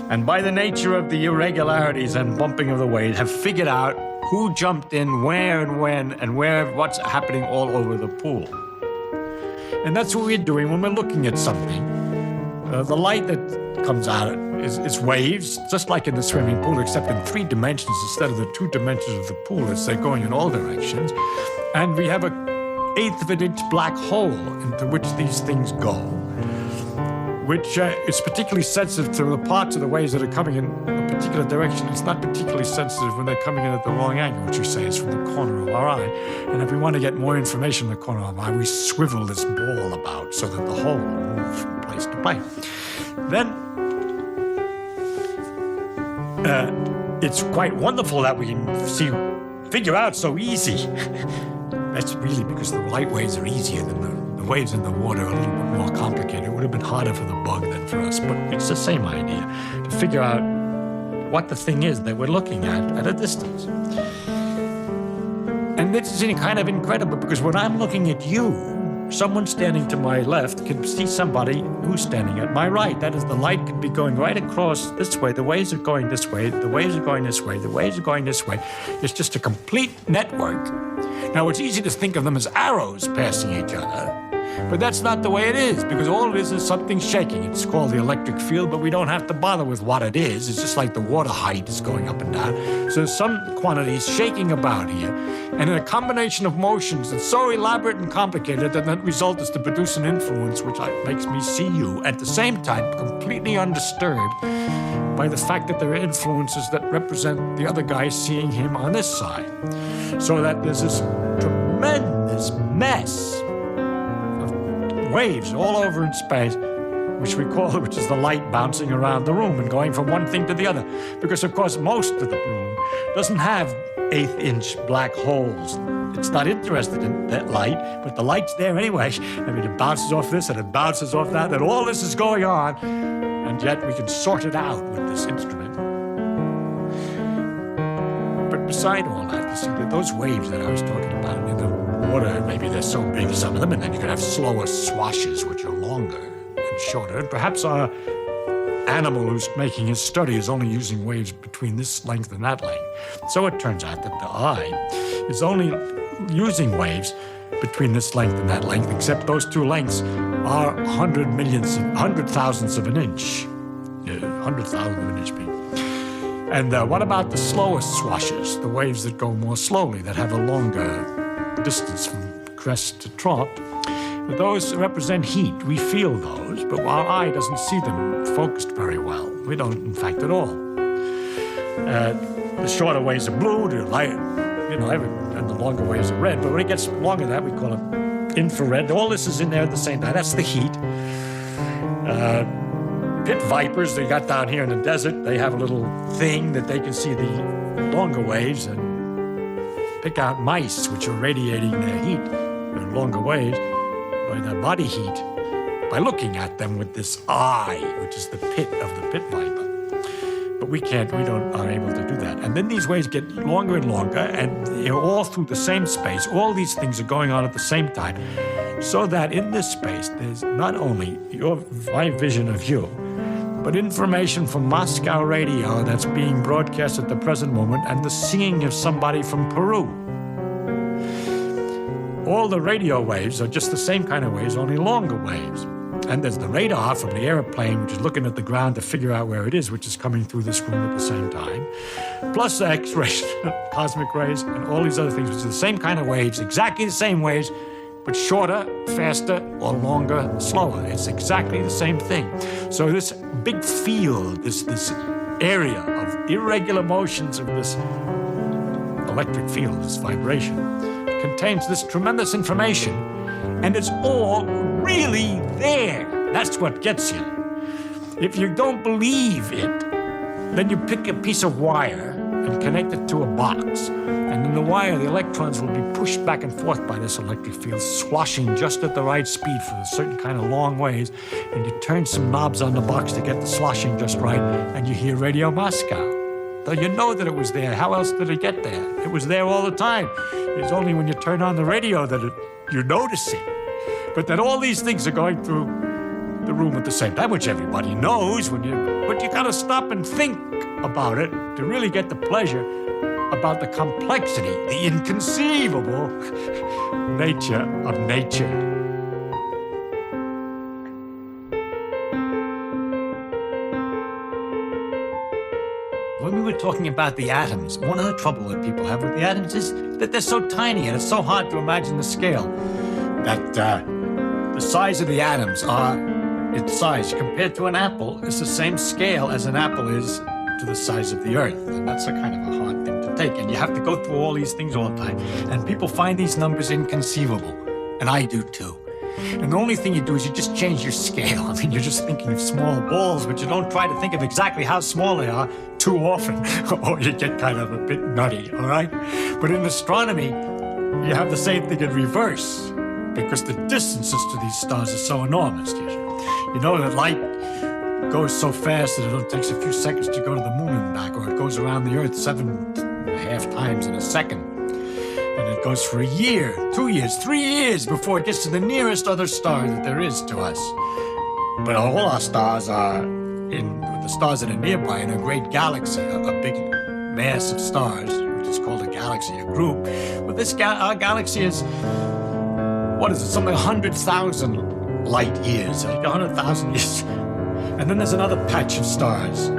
And by the nature of the irregularities and bumping of the waves, have figured out who jumped in, where and when, and what's happening all over the pool. And that's what we're doing when we're looking at something. The light that comes out is waves, just like in the swimming pool, except in 3 dimensions instead of the 2 dimensions of the pool. It's they're going in all directions. And we have an 1/8 of an inch black hole into which these things go, which is particularly sensitive to the parts of the waves that are coming in a particular direction. It's not particularly sensitive when they're coming in at the wrong angle, which we say is from the corner of our eye. And if we want to get more information in the corner of our eye, we swivel this ball about so that the hole will move from place to place. Then it's quite wonderful that we can figure out so easy. That's really because the light waves are easier than the waves in the water are a little bit more complicated. It would have been harder for the bug than for us, but it's the same idea, to figure out what the thing is that we're looking at a distance. And this is kind of incredible because when I'm looking at you, someone standing to my left can see somebody who's standing at my right. That is, the light could be going right across this way. The waves are going this way. The waves are going this way. The waves are going this way. It's just a complete network. Now, it's easy to think of them as arrows passing each other, But that's not the way it is, because all it is something shaking. It's called the electric field, but we don't have to bother with what it is. It's just like the water height is going up and down. So some quantity is shaking about here, and in a combination of motions that's so elaborate and complicated that the result is to produce an influence which makes me see you at the same time completely undisturbed by the fact that there are influences that represent the other guy seeing him on this side. So that there's this tremendous mess of waves all over in space, which is the light bouncing around the room and going from one thing to the other. Because, of course, most of the room doesn't have 1/8-inch black holes. It's not interested in that light, but the light's there anyway. I mean, it bounces off this and it bounces off that, and all this is going on, and yet we can sort it out with this instrument. But beside all that, you see that those waves that I was talking about in the water, maybe they're so big, some of them, and then you can have slower swashes, which are longer and shorter. And perhaps our animal who's making his study is only using waves between this length and that length. So it turns out that the eye is only using waves between this length and that length, except those two lengths are 100 thousandths of an inch. 100,000 of an inch being. And what about the slower swashes, the waves that go more slowly, that have a longer distance from crest to trough? Those represent heat. We feel those, but our eye doesn't see them focused very well. We don't, in fact, at all. The shorter waves are blue, the light, and the longer waves are red. But when it gets longer than that, we call it infrared. All this is in there at the same time. That's the heat. Pit vipers they got down here in the desert, they have a little thing that they can see the longer waves and pick out mice, which are radiating their heat, their longer waves, by their body heat, by looking at them with this eye, which is the pit of the pit viper. But we aren't able to do that. And then these waves get longer and longer, and all through the same space. All these things are going on at the same time, so that in this space, there's not only my vision of you, but information from Moscow radio that's being broadcast at the present moment, and the seeing of somebody from Peru. All the radio waves are just the same kind of waves, only longer waves. And there's the radar from the airplane, which is looking at the ground to figure out where it is, which is coming through this room at the same time. Plus the X-rays, cosmic rays, and all these other things, which are the same kind of waves, exactly the same waves, but shorter, faster, or longer, slower. It's exactly the same thing. So this big field, this area of irregular motions of this electric field, this vibration, contains this tremendous information, and it's all really there. That's what gets you. If you don't believe it, then you pick a piece of wire and connect it to a box. And in the wire, the electrons will be pushed back and forth by this electric field, swashing just at the right speed for a certain kind of long waves. And you turn some knobs on the box to get the sloshing just right, and you hear Radio Moscow. Though you know that it was there. How else did it get there? It was there all the time. It's only when you turn on the radio that you notice it. But that all these things are going through the room at the same time, which everybody knows, but you gotta stop and think about it to really get the pleasure about the complexity, the inconceivable nature of nature. When we were talking about the atoms, one of the trouble that people have with the atoms is that they're so tiny and it's so hard to imagine the scale. That the size of the atoms its size compared to an apple is the same scale as an apple is to the size of the earth. And that's a kind of a hard thing to take. And you have to go through all these things all the time. And people find these numbers inconceivable. And I do too. And the only thing you do is you just change your scale. I mean, you're just thinking of small balls, but you don't try to think of exactly how small they are too often, or you get kind of a bit nutty, all right? But in astronomy, you have the same thing in reverse, because the distances to these stars are so enormous. You know that light goes so fast that it takes a few seconds to go to the moon and back, or it goes around the Earth 7.5 times in a second. And it goes for a year, 2 years, 3 years before it gets to the nearest other star that there is to us. But all our stars are the stars that are nearby in a great galaxy, a big mass of stars, which is called a galaxy, a group. But our galaxy is what is it, something 100,000 light years, like 100,000 years. And then there's another patch of stars.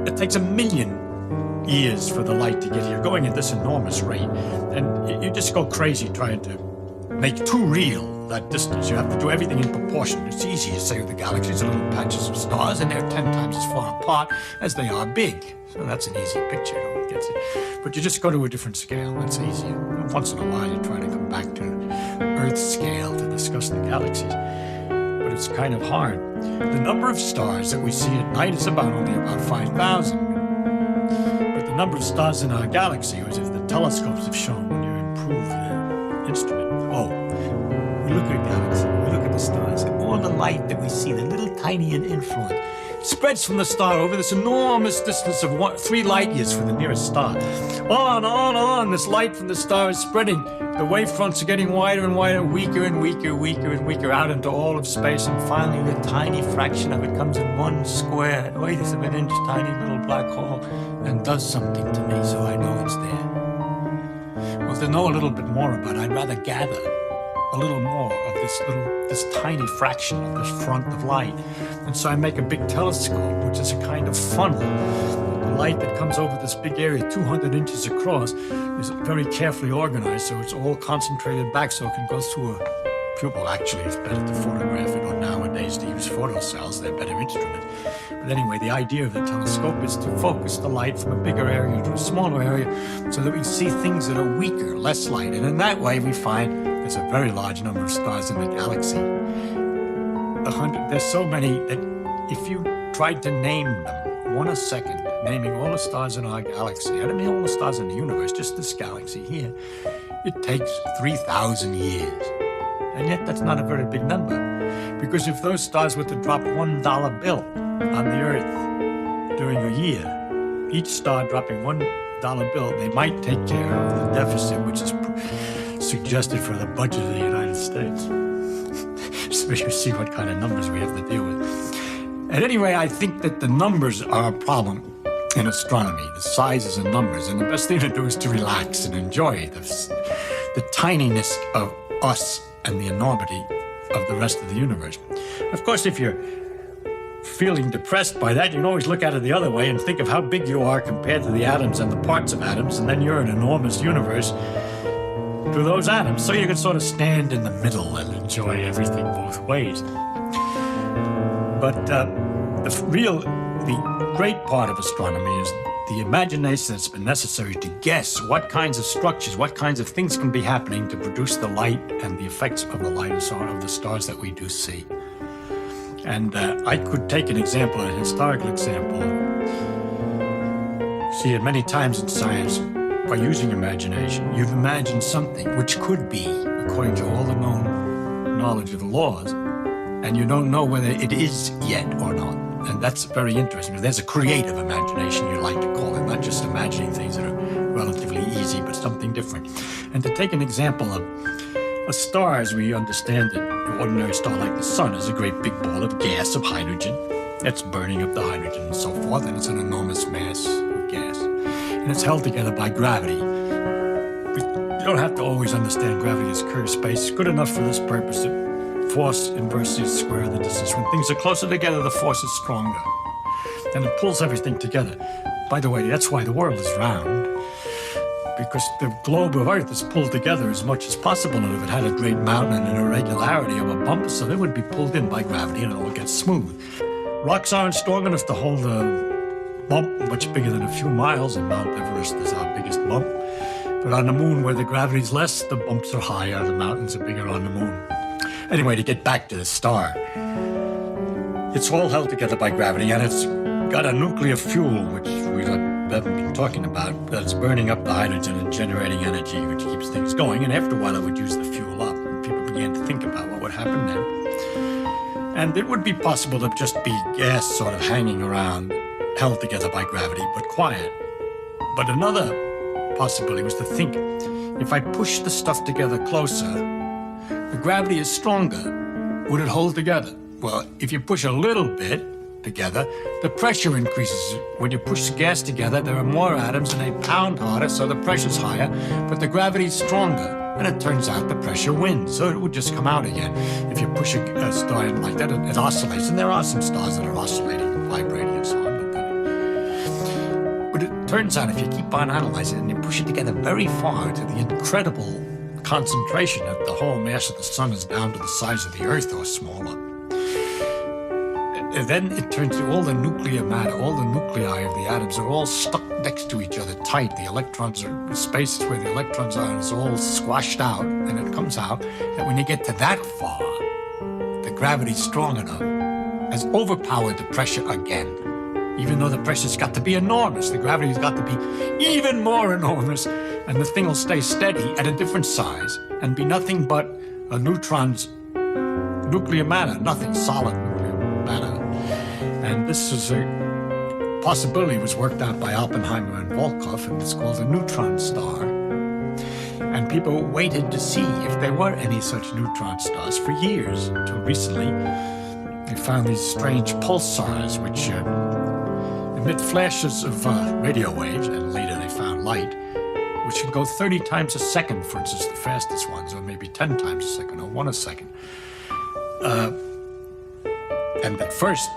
It takes 1 million years for the light to get here, going at this enormous rate. And you just go crazy trying to make too real that distance. You have to do everything in proportion. It's easy to say the galaxies are little patches of stars, and they're 10 times as far apart as they are big. So that's an easy picture, no one gets it. But you just go to a different scale, that's easier. Once in a while you try to come back to Earth scale to discuss the galaxies. But it's kind of hard. The number of stars that we see at night is only about 5,000. But the number of stars in our galaxy, as if the telescopes have shown when you improve the instrument, we look at galaxies, we look at the stars, and all the light that we see, the little tiny influence, spreads from the star over this enormous distance of 3 light years from the nearest star. On, this light from the star is spreading. The wavefronts are getting wider and wider, weaker and weaker out into all of space, and finally the tiny fraction of it comes in 1 square, weighth of an inch, tiny little black hole, and does something to me, so I know it's there. Well, to know a little bit more about it, I'd rather gather a little more of this tiny fraction of this front of light. And so I make a big telescope, which is a kind of funnel. The light that comes over this big area, 200 inches across, is very carefully organized, so it's all concentrated back so it can go through a pupil. Actually, it's better to photograph it, or nowadays to use photocells, they're better instruments. But anyway, the idea of the telescope is to focus the light from a bigger area to a smaller area so that we see things that are weaker, less light. And in that way, we find there's a very large number of stars in the galaxy. 100. There's so many that if you tried to name them, 1 a second, naming all the stars in our galaxy, I don't mean all the stars in the universe, just this galaxy here, it takes 3,000 years. And yet that's not a very big number. Because if those stars were to drop $1 bill on the Earth during a year, each star dropping $1 bill, they might take care of the deficit, which is suggested for the budget of the United States. So you see what kind of numbers we have to deal with. And anyway, I think that the numbers are a problem in astronomy, the sizes and numbers, and the best thing to do is to relax and enjoy the tininess of us and the enormity of the rest of the universe. Of course, if you're feeling depressed by that, you can always look at it the other way and think of how big you are compared to the atoms and the parts of atoms, and then you're an enormous universe to those atoms. So you can sort of stand in the middle and enjoy everything both ways. But the great part of astronomy is the imagination that's been necessary to guess what kinds of structures, what kinds of things can be happening to produce the light and the effects of the light and so on of the stars that we do see. And I could take an example, a historical example. See it many times in science. By using imagination, you've imagined something which could be, according to all the known knowledge of the laws, and you don't know whether it is yet or not. And that's very interesting. There's a creative imagination, you like to call it, not just imagining things that are relatively easy, but something different. And to take an example of a star as we understand it, an ordinary star like the sun is a great big ball of gas, of hydrogen. It's burning up the hydrogen and so forth, and it's an enormous mass of gas. And it's held together by gravity. You don't have to always understand gravity as curved space. It's good enough for this purpose. Force inversely square the distance. When things are closer together, the force is stronger. And it pulls everything together. By the way, that's why the world is round. Because the globe of Earth is pulled together as much as possible. And if it had a great mountain and an irregularity of a bump, so it would be pulled in by gravity and it all gets smooth. Rocks aren't strong enough to hold a bump much bigger than a few miles, and Mount Everest is our biggest bump. But on the moon, where the gravity's less, the bumps are higher, the mountains are bigger on the moon. Anyway, to get back to the star, it's all held together by gravity, and it's got a nuclear fuel, which we haven't been talking about, that's burning up the hydrogen and generating energy, which keeps things going, and after a while it would use the fuel up, and people began to think about what would happen then. And it would be possible to just be gas sort of hanging around, held together by gravity, but quiet. But another possibility was to think, if I push the stuff together closer, the gravity is stronger. Would it hold together? Well, if you push a little bit, together, the pressure increases. When you push gas together, there are more atoms and they pound harder, so the pressure's higher, but the gravity's stronger. And it turns out the pressure wins, so it would just come out again. If you push a star in like that, it oscillates. And there are some stars that are oscillating and vibrating and so on. But it turns out if you keep on analyzing it and you push it together very far to the incredible concentration that the whole mass of the sun is down to the size of the Earth or smaller, then it turns to all the nuclear matter, all the nuclei of the atoms are all stuck next to each other tight. The electrons are, the spaces where the electrons are is all squashed out, and it comes out that when you get to that far, the gravity's strong enough, has overpowered the pressure again. Even though the pressure's got to be enormous, the gravity's got to be even more enormous, and the thing will stay steady at a different size and be nothing but a neutron's nuclear matter, nothing solid nuclear matter. And this is a possibility was worked out by Oppenheimer and Volkov, and it's called a neutron star. And people waited to see if there were any such neutron stars for years, until recently they found these strange pulsars which emit flashes of radio waves, and later they found light, which can go 30 times a second, for instance, the fastest ones, or maybe 10 times a second, or 1 a second. And at first,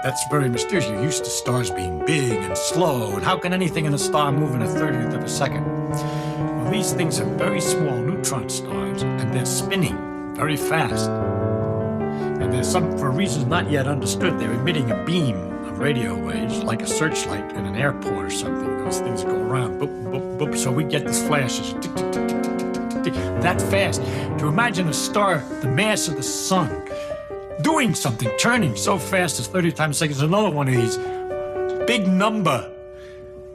that's very mysterious. You're used to stars being big and slow, and how can anything in a star move in a 30th of a second? Well, these things are very small neutron stars, and they're spinning very fast. And there's some, for reasons not yet understood, they're emitting a beam of radio waves, like a searchlight in an airport or something. Those things go around, boop, boop, boop, so we get these flashes, tick, tick, tick, tick, tick, tick, tick, that fast. To imagine a star, the mass of the sun, doing something, turning so fast as 30 times a second is another one of these big number,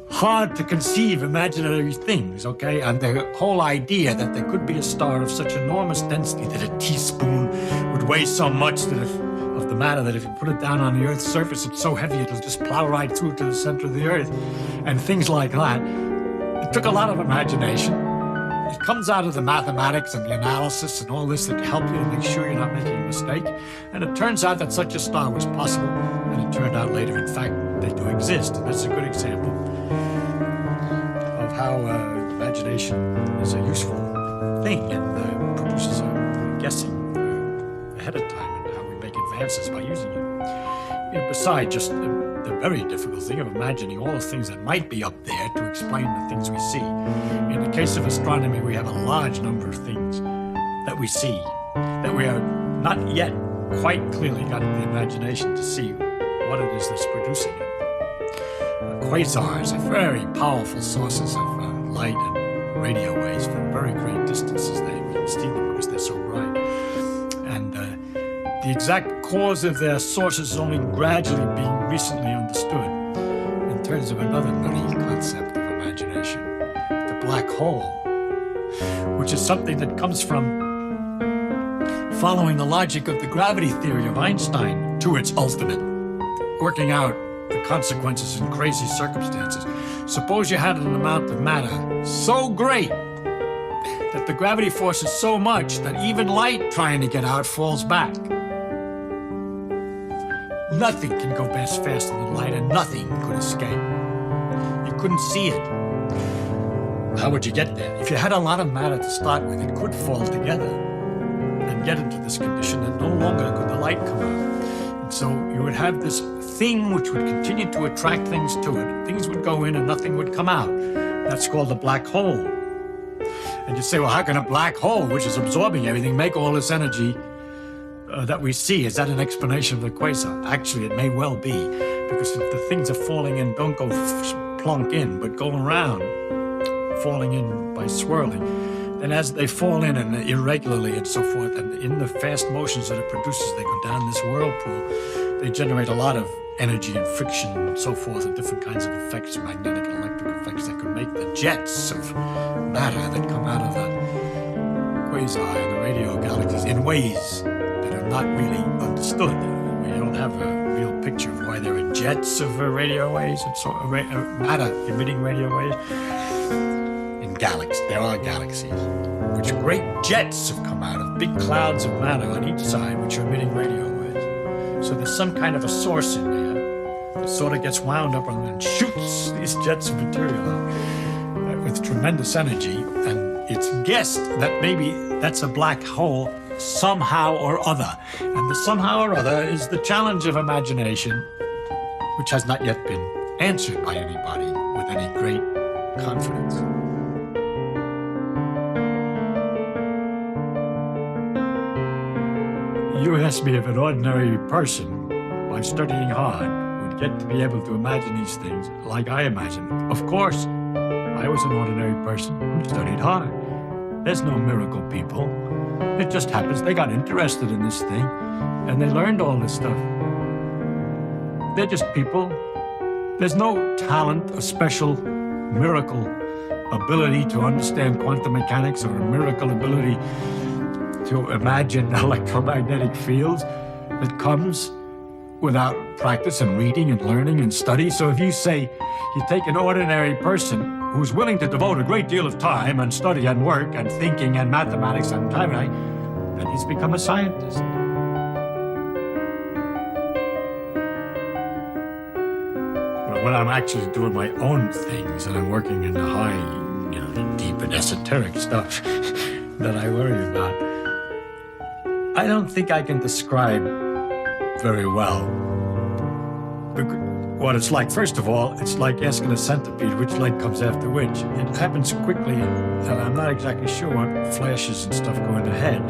hard to conceive imaginary things, okay? And the whole idea that there could be a star of such enormous density that a teaspoon would weigh so much that of the matter that if you put it down on the Earth's surface, it's so heavy it'll just plow right through to the center of the Earth, and things like that. It took a lot of imagination. It comes out of the mathematics and the analysis and all this that help you to make sure you're not making a mistake. And it turns out that such a star was possible, and it turned out later, in fact, they do exist. And that's a good example of how imagination is a useful thing and produces a guessing ahead of time and how we make advances by using it. Besides just the very difficult thing of imagining all the things that might be up there to explain the things we see. In the case of astronomy, we have a large number of things that we see that we are not yet quite clearly got the imagination to see what it is that's producing it. Quasars are very powerful sources of light and radio waves from very great distances. We can see them because they're so bright. And the exact cause of their sources is only gradually being recently understood in terms of another nutty concept of imagination, the black hole, which is something that comes from following the logic of the gravity theory of Einstein to its ultimate, working out the consequences in crazy circumstances. Suppose you had an amount of matter so great that the gravity force is so much that even light trying to get out falls back. Nothing can go faster than light, and nothing could escape. You couldn't see it. How would you get there? If you had a lot of matter to start with, it could fall together and get into this condition that no longer could the light come out. And so you would have this thing which would continue to attract things to it. Things would go in and nothing would come out. That's called a black hole. And you say, well, how can a black hole, which is absorbing everything, make all this energy that we see? Is that an explanation of the quasar? Actually, it may well be, because if the things are falling in don't go plunk in, but go around, falling in by swirling, then as they fall in and irregularly and so forth, and in the fast motions that it produces, they go down this whirlpool, they generate a lot of energy and friction and so forth, and different kinds of effects, magnetic and electric effects that could make the jets of matter that come out of the quasar and the radio galaxies in ways that are not really understood. We don't have a real picture of why there are jets of radio waves and so matter emitting radio waves. In galaxies, there are galaxies, which great jets have come out of, big clouds of matter on each side, which are emitting radio waves. So there's some kind of a source in there it sort of gets wound up and then shoots these jets of material out with tremendous energy. And it's guessed that maybe that's a black hole somehow or other. And the somehow or other is the challenge of imagination, which has not yet been answered by anybody with any great confidence. You asked me if an ordinary person, by studying hard, would get to be able to imagine these things like I imagine them. Of course, I was an ordinary person who studied hard. There's no miracle people. It just happens they got interested in this thing and they learned all this stuff. They're just people. There's no talent, a special miracle ability to understand quantum mechanics or a miracle ability to imagine electromagnetic fields that comes without practice and reading and learning and study. So if you say you take an ordinary person who's willing to devote a great deal of time and study and work and thinking and mathematics and time, then he's become a scientist. But when I'm actually doing my own things and I'm working in the high, the deep and esoteric stuff that I worry about, I don't think I can describe very well what it's like. First of all, it's like asking a centipede which light comes after which. It happens quickly, and I'm not exactly sure what flashes and stuff go in the head.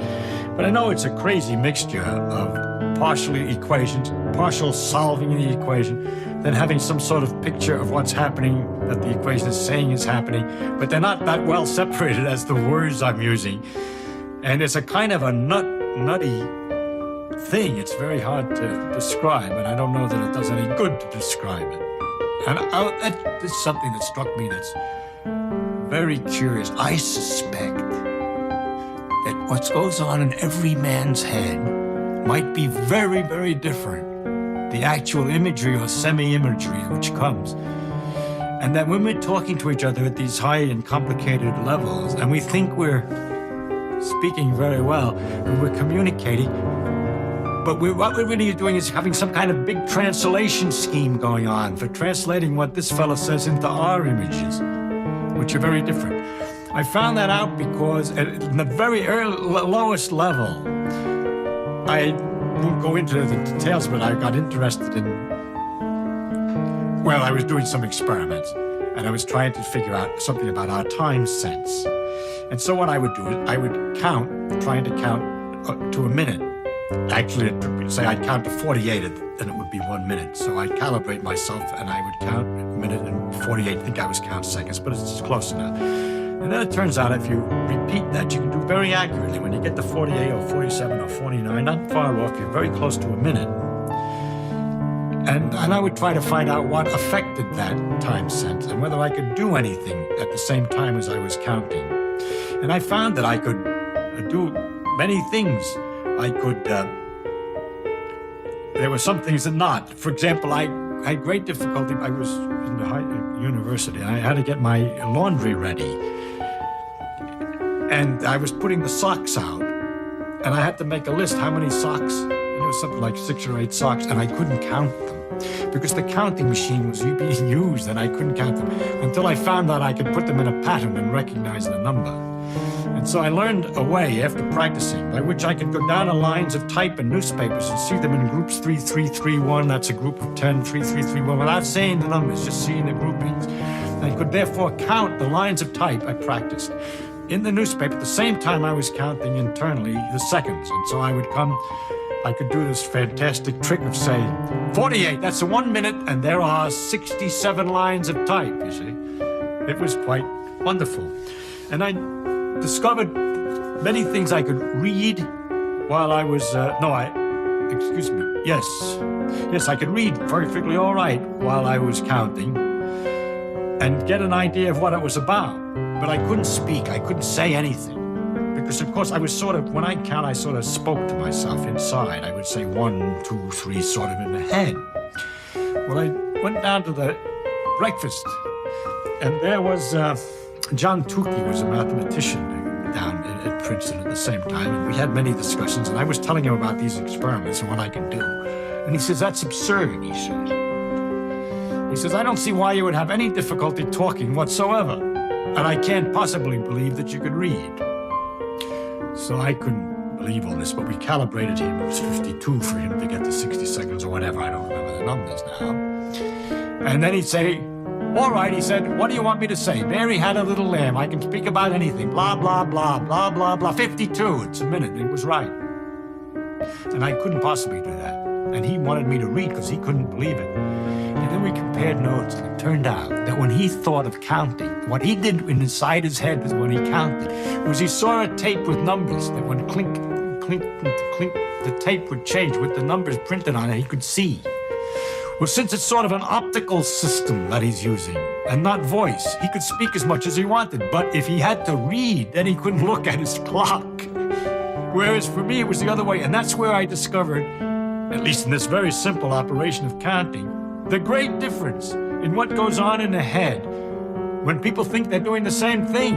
But I know it's a crazy mixture of partially equations, partial solving the equation, then having some sort of picture of what's happening that the equation is saying is happening, but they're not that well separated as the words I'm using. And it's a kind of a nutty thing. It's very hard to describe, and I don't know that it does any good to describe it. And that is something that struck me that's very curious. I suspect that what goes on in every man's head might be very, very different. The actual imagery or semi-imagery which comes. And that when we're talking to each other at these high and complicated levels, and we think we're speaking very well, and we're communicating, but what we're really doing is having some kind of big translation scheme going on for translating what this fellow says into our images, which are very different. I found that out because at the very lowest level, I won't go into the details, but I got interested in, I was doing some experiments, and I was trying to figure out something about our time sense. And so what I would do is I would count, trying to count to a minute. Actually, say I'd count to 48, and it would be 1 minute. So I'd calibrate myself, and I would count a minute and 48. I think I was counting seconds, but it's close enough. And then it turns out if you repeat that, you can do very accurately. When you get to 48 or 47 or 49, not far off, you're very close to a minute. And I would try to find out what affected that time sense and whether I could do anything at the same time as I was counting. And I found that I could do many things. I could, there were some things that not. For example, I had great difficulty. I was in the university, and I had to get my laundry ready. And I was putting the socks out, and I had to make a list how many socks, and it was something like 6 or 8 socks, and I couldn't count them because the counting machine was being used, and I couldn't count them until I found out I could put them in a pattern and recognize the number. And so I learned a way after practicing by which I could go down the lines of type in newspapers and see them in groups 3331, that's a group of 10, 3331, without saying the numbers, just seeing the groupings. I could therefore count the lines of type I practiced in the newspaper at the same time I was counting internally the seconds. And so I could do this fantastic trick of saying, 48, that's 1 minute, and there are 67 lines of type, you see. It was quite wonderful. And I discovered many things I could read while I was, Yes, I could read perfectly all right while I was counting and get an idea of what it was about. But I couldn't speak, I couldn't say anything. Because, of course, I was when I count, I sort of spoke to myself inside. I would say 1, 2, 3, sort of in the head. Well, I went down to the breakfast, and there was John Tukey was a mathematician down at Princeton at the same time, and we had many discussions, and I was telling him about these experiments and what I could do. And he says, that's absurd, he says. He says, I don't see why you would have any difficulty talking whatsoever, and I can't possibly believe that you could read. So I couldn't believe all this, but we calibrated him. It was 52 for him to get to 60 seconds or whatever. I don't remember the numbers now. And then he'd say, all right, he said, what do you want me to say? Mary had a little lamb. I can speak about anything. Blah, blah, blah, blah, blah, blah. 52. It's a minute. He was right. And I couldn't possibly do that. And he wanted me to read because he couldn't believe it. And then we compared notes, and it turned out that when he thought of counting, what he did inside his head was when he counted, was he saw a tape with numbers that when clink, clink, clink, the tape would change with the numbers printed on it, he could see. Well, since it's sort of an optical system that he's using, and not voice, he could speak as much as he wanted, but if he had to read, then he couldn't look at his clock. Whereas for me, it was the other way, and that's where I discovered, at least in this very simple operation of counting, the great difference in what goes on in the head when people think they're doing the same thing.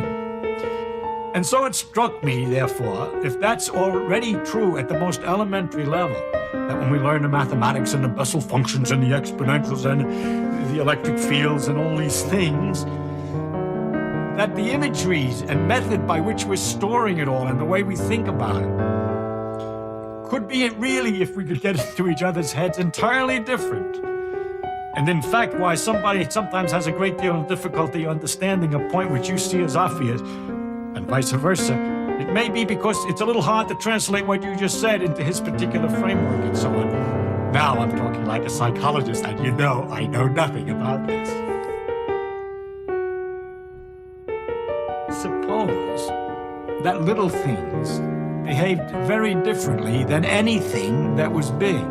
And so it struck me, therefore, if that's already true at the most elementary level, that when we learn the mathematics and the Bessel functions and the exponentials and the electric fields and all these things, that the imageries and method by which we're storing it all and the way we think about it could be really, if we could get into each other's heads, entirely different. And in fact, why somebody sometimes has a great deal of difficulty understanding a point which you see as obvious, and vice versa, it may be because it's a little hard to translate what you just said into his particular framework and so on. Now I'm talking like a psychologist, and you know I know nothing about this. Suppose that little things behaved very differently than anything that was big.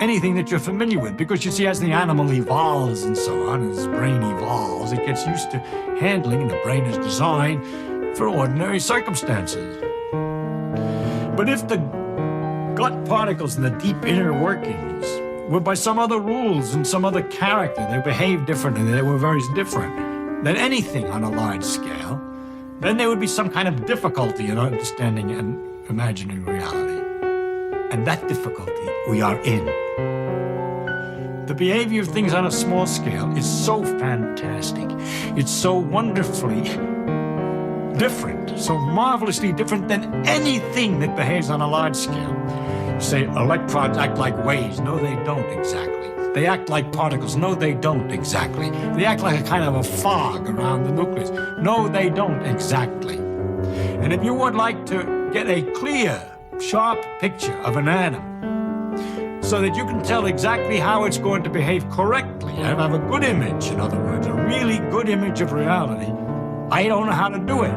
Anything that you're familiar with, because you see, as the animal evolves and so on, as his brain evolves, it gets used to handling, and the brain is designed for ordinary circumstances. But if the gut particles and the deep inner workings were by some other rules and some other character, they behaved differently, they were very different than anything on a large scale, then there would be some kind of difficulty in understanding and imagining reality. And that difficulty we are in. The behavior of things on a small scale is so fantastic. It's so wonderfully different, so marvelously different than anything that behaves on a large scale. You say electrons act like waves. No, they don't exactly. They act like particles. No, they don't exactly. They act like a kind of a fog around the nucleus. No, they don't exactly. And if you would like to get a clear, sharp picture of an atom, so that you can tell exactly how it's going to behave correctly and have a good image, in other words, a really good image of reality, I don't know how to do it.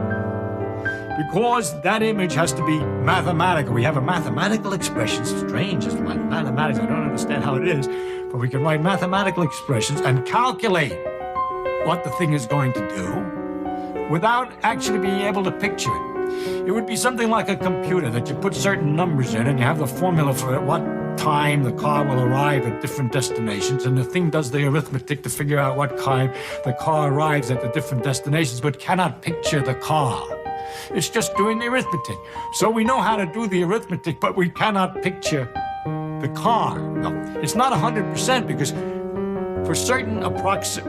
Because that image has to be mathematical. We have a mathematical expression, strange as mathematics, I don't understand how it is, but we can write mathematical expressions and calculate what the thing is going to do without actually being able to picture it. It would be something like a computer that you put certain numbers in and you have the formula for what time the car will arrive at different destinations, and the thing does the arithmetic to figure out what time the car arrives at the different destinations, but cannot picture the car. It's just doing the arithmetic. So we know how to do the arithmetic, but we cannot picture the car. No, it's not 100% because for certain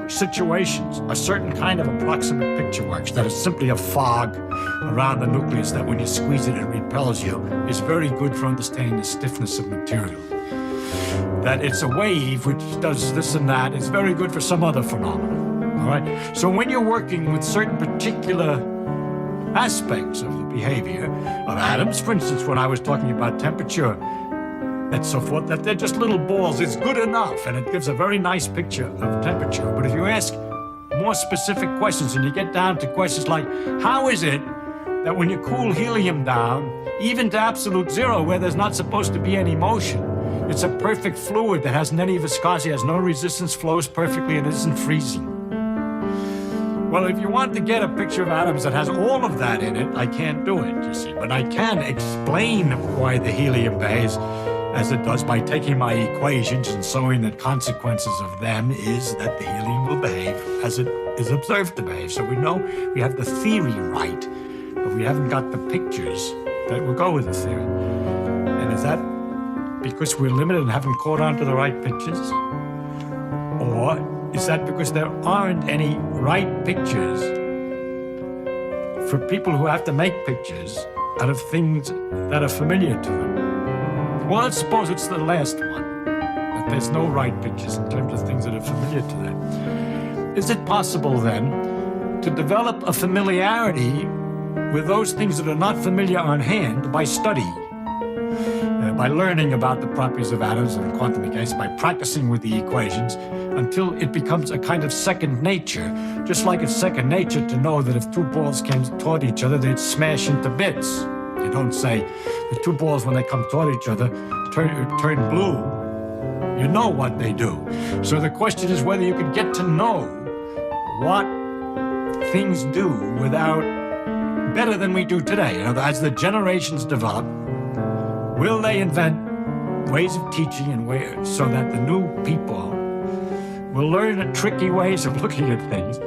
situations, a certain kind of approximate picture works. That is simply a fog around the nucleus that when you squeeze it, it repels you. Is very good for understanding the stiffness of material. That it's a wave which does this and that is very good for some other phenomenon. All right? So when you're working with certain particular aspects of the behavior of atoms, for instance, when I was talking about temperature, and so forth, that they're just little balls, it's good enough, and it gives a very nice picture of temperature. But if you ask more specific questions, and you get down to questions like, how is it that when you cool helium down, even to absolute zero, where there's not supposed to be any motion, it's a perfect fluid that hasn't any viscosity, has no resistance, flows perfectly, and isn't freezing? Well, if you want to get a picture of atoms that has all of that in it, I can't do it, you see. But I can explain why the helium behaves as it does by taking my equations and showing that consequences of them is that the helium will behave as it is observed to behave. So we know we have the theory right, but we haven't got the pictures that will go with the theory. And is that because we're limited and haven't caught on to the right pictures? Or is that because there aren't any right pictures for people who have to make pictures out of things that are familiar to them? Well, let's suppose it's the last one, that there's no right pictures in terms of things that are familiar to them. Is it possible then to develop a familiarity with those things that are not familiar on hand by study? By learning about the properties of atoms and quantum mechanics, by practicing with the equations until it becomes a kind of second nature. Just like it's second nature to know that if two balls came toward each other, they'd smash into bits. You don't say the two balls, when they come toward each other, turn blue. You know what they do. So the question is whether you can get to know what things do without better than we do today. As the generations develop, will they invent ways of teaching and ways so that the new people will learn tricky ways of looking at things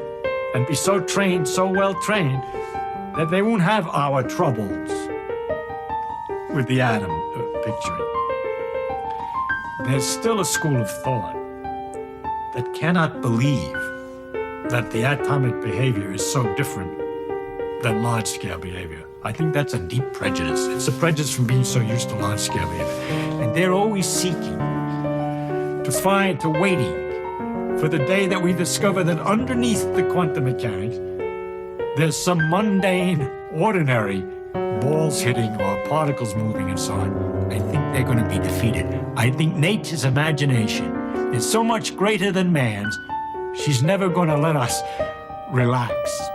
and be so trained, so well trained, that they won't have our troubles with the atom picturing? There's still a school of thought that cannot believe that the atomic behavior is so different than large-scale behavior. I think that's a deep prejudice. It's a prejudice from being so used to large-scale behavior. And they're always seeking to waiting for the day that we discover that underneath the quantum mechanics, there's some mundane, ordinary balls hitting or particles moving and so on. I think they're going to be defeated. I think nature's imagination is so much greater than man's, she's never going to let us relax.